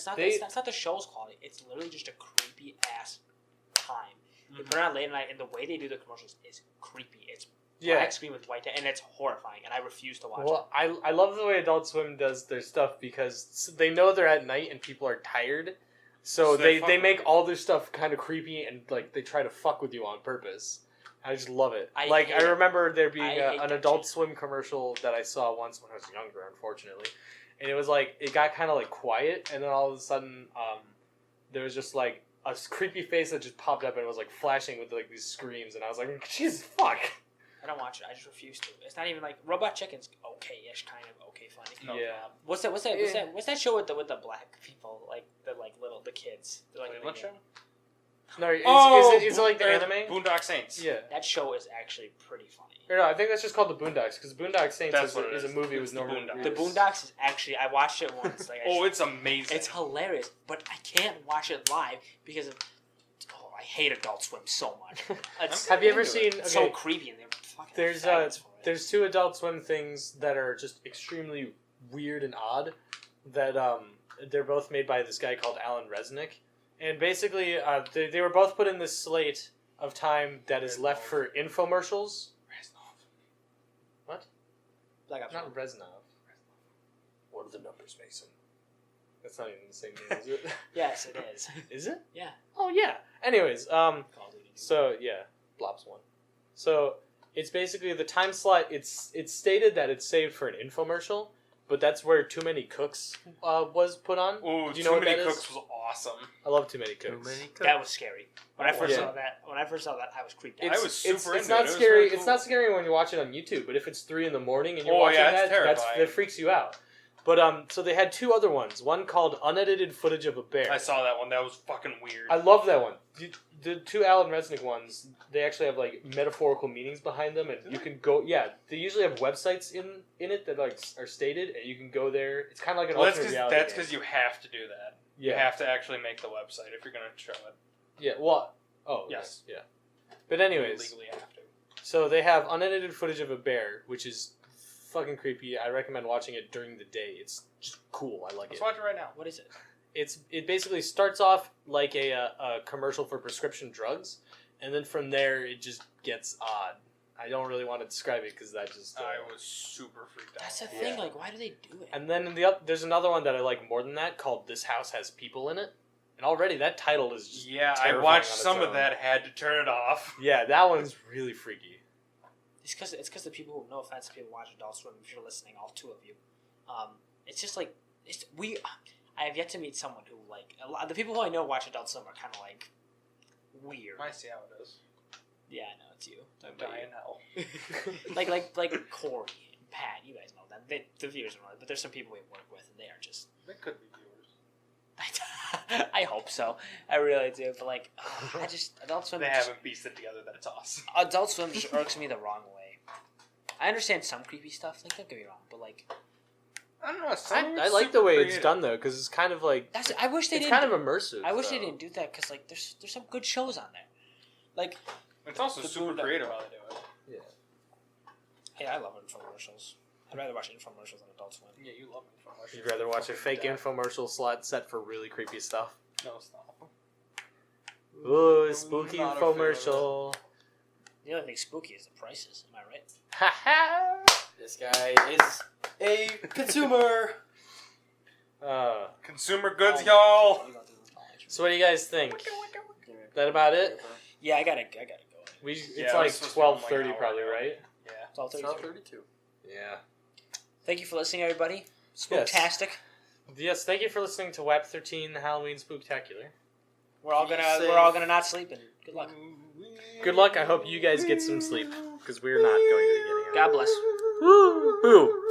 Speaker 4: not the show's quality. It's literally just a creepy ass time. They put it on late at night, and the way they do the commercials is creepy. It's black screen with white, and it's horrifying. And I refuse to watch it.
Speaker 1: Well, I love the way Adult Swim does their stuff because they know they're at night and people are tired, so they make all their stuff kind of creepy and like they try to fuck with you on purpose. I just love it. I remember there being an Adult Swim commercial that I saw once when I was younger, unfortunately, and it was like it got kind of like quiet, and then all of a sudden, there was just like a creepy face that just popped up and it was like flashing with like these screams, and I was like, Jesus fuck.
Speaker 4: I don't watch it. I just refuse to. It's not even like Robot Chicken's okay-ish, kind of okay funny.
Speaker 2: No.
Speaker 1: Yeah.
Speaker 4: What's that show with the black people, like the kids? They're like
Speaker 2: What show?
Speaker 1: No, is it like the anime?
Speaker 2: Boondock Saints.
Speaker 1: Yeah.
Speaker 4: That show is actually pretty funny.
Speaker 1: Or no, I think that's just called the Boondocks because Boondock Saints
Speaker 2: That's what it
Speaker 1: is a
Speaker 2: is.
Speaker 1: movie
Speaker 2: It's
Speaker 1: with
Speaker 2: the
Speaker 1: Norman
Speaker 2: Boondocks.
Speaker 4: The
Speaker 1: Reedus.
Speaker 4: Boondocks is actually I watched it once. Like,
Speaker 2: It's amazing.
Speaker 4: it's hilarious, but I can't watch it live because of. I hate Adult Swim so much.
Speaker 1: Have you ever seen?
Speaker 4: It's so creepy and they're fucking.
Speaker 1: There's
Speaker 4: faggots for it.
Speaker 1: there's two Adult Swim things that are just extremely weird and odd. That they're both made by this guy called Alan Resnick, and basically they were both put in this slate of time that is left for infomercials. What?
Speaker 4: Black Ops
Speaker 1: Not Reznov. What are the numbers, Mason? That's not even the same name, is it?
Speaker 4: Yes, it is.
Speaker 1: Is it?
Speaker 4: Yeah.
Speaker 1: Oh yeah. Anyways,
Speaker 4: Call of Duty.
Speaker 1: so yeah, Blops 1. So it's basically the time slot. It's stated that it's saved for an infomercial, but that's where Too Many Cooks was put on.
Speaker 2: Ooh,
Speaker 1: Do you know
Speaker 2: Too
Speaker 1: what
Speaker 2: Many
Speaker 1: that is?
Speaker 2: Cooks was awesome.
Speaker 1: I love Too Many Cooks.
Speaker 4: That was scary. When I first
Speaker 1: Yeah.
Speaker 4: saw that, I was creeped out.
Speaker 2: I was super
Speaker 1: It's
Speaker 2: into
Speaker 1: not
Speaker 2: it. It was
Speaker 1: scary.
Speaker 2: very
Speaker 1: It's
Speaker 2: cool.
Speaker 1: not scary when you watch it on YouTube, but if it's 3 a.m. and you're
Speaker 2: Oh,
Speaker 1: watching
Speaker 2: yeah, it's
Speaker 1: that
Speaker 2: terrifying.
Speaker 1: freaks you out. But so they had 2 other ones. One called Unedited Footage of a Bear.
Speaker 2: I saw that one. That was fucking weird.
Speaker 1: I love that one. The 2 Alan Resnick ones, they actually have like metaphorical meanings behind them, and you can go. Yeah, they usually have websites in it that like are stated, and you can go there. It's kind of like an
Speaker 2: Well,
Speaker 1: alternate reality.
Speaker 2: that's
Speaker 1: game.
Speaker 2: because you have to do that.
Speaker 1: Yeah.
Speaker 2: You have to actually make the website if you're going to show it.
Speaker 1: Yeah. What? Oh
Speaker 2: Yes.
Speaker 1: Yeah. But anyways,
Speaker 2: You legally have to.
Speaker 1: so they have unedited footage of a bear, which is fucking creepy. I recommend watching it during the day. It's just cool. I like
Speaker 2: Let's
Speaker 1: it.
Speaker 2: watch it right now.
Speaker 4: What is it?
Speaker 1: It basically starts off like a commercial for prescription drugs, and then from there it just gets odd. I don't really want to describe it because that just.
Speaker 2: I was super freaked out.
Speaker 4: That's the thing.
Speaker 1: Yeah.
Speaker 4: Like, why do they do it?
Speaker 1: And then there's another one that I like more than that called "This House Has People in It," and already that title is just
Speaker 2: Yeah, I
Speaker 1: terrifying
Speaker 2: watched
Speaker 1: on its
Speaker 2: some of
Speaker 1: own.
Speaker 2: that. Had to turn it off.
Speaker 1: Yeah, that one's really freaky.
Speaker 4: It's because the people who, no offense to people who watch Adult Swim, if you're listening, all 2 of you, it's just like I have yet to meet someone who like a lot. The people who I know watch Adult Swim are kind of like weird.
Speaker 2: I see how it is.
Speaker 4: Yeah, I know it's you.
Speaker 2: I'm dying hell.
Speaker 4: like Corey and Pat. You guys know that the viewers don't know, but there's some people we work with, and they are just.
Speaker 2: They could be viewers.
Speaker 4: I hope so. I really do. But like, I just Adult Swim.
Speaker 2: They haven't pieced it together that it's awesome.
Speaker 4: Adult Swim just irks me the wrong way. I understand some creepy stuff. Like, don't get me wrong, but like,
Speaker 2: I don't know.
Speaker 1: I like the way it's done though, because it's kind of like
Speaker 4: I wish they
Speaker 1: it's
Speaker 4: didn't.
Speaker 1: kind of immersive.
Speaker 4: I wish
Speaker 1: though.
Speaker 4: they didn't do that because like there's some good shows on there. Like,
Speaker 2: It's also
Speaker 4: The
Speaker 2: super
Speaker 4: Boondock-
Speaker 2: creative how they do it.
Speaker 1: Yeah.
Speaker 4: hey, I love infomercials. I'd rather watch infomercials than Adult Swim.
Speaker 2: Yeah, you love infomercials.
Speaker 1: You'd rather watch a fake infomercial slot set for really creepy stuff.
Speaker 2: No, it's not.
Speaker 1: Ooh, spooky
Speaker 2: Not a fan of
Speaker 1: infomercial.
Speaker 4: The only thing spooky is the prices. Am I right?
Speaker 1: Ha ha!
Speaker 5: This guy is a consumer.
Speaker 2: Consumer goods, y'all.
Speaker 1: So what do you guys think? That about it?
Speaker 4: Yeah, I gotta go.
Speaker 1: It's
Speaker 2: Yeah,
Speaker 1: like
Speaker 2: we're supposed to be on, like,
Speaker 1: 12:30
Speaker 2: an hour
Speaker 1: probably,
Speaker 2: now.
Speaker 1: right?
Speaker 2: Yeah.
Speaker 4: It's all
Speaker 5: It's
Speaker 4: 32.
Speaker 5: now 32.
Speaker 1: Yeah.
Speaker 4: Thank you for listening, everybody.
Speaker 1: Yes.
Speaker 4: Spooktastic.
Speaker 1: Yes, thank you for listening to WHAP 13, the Halloween Spooktacular.
Speaker 4: We're all
Speaker 5: Be
Speaker 4: gonna
Speaker 5: safe.
Speaker 4: not sleep, and good luck.
Speaker 1: Good luck. I hope you guys get some sleep, because we're not going to be getting it.
Speaker 4: God bless.
Speaker 1: Woo!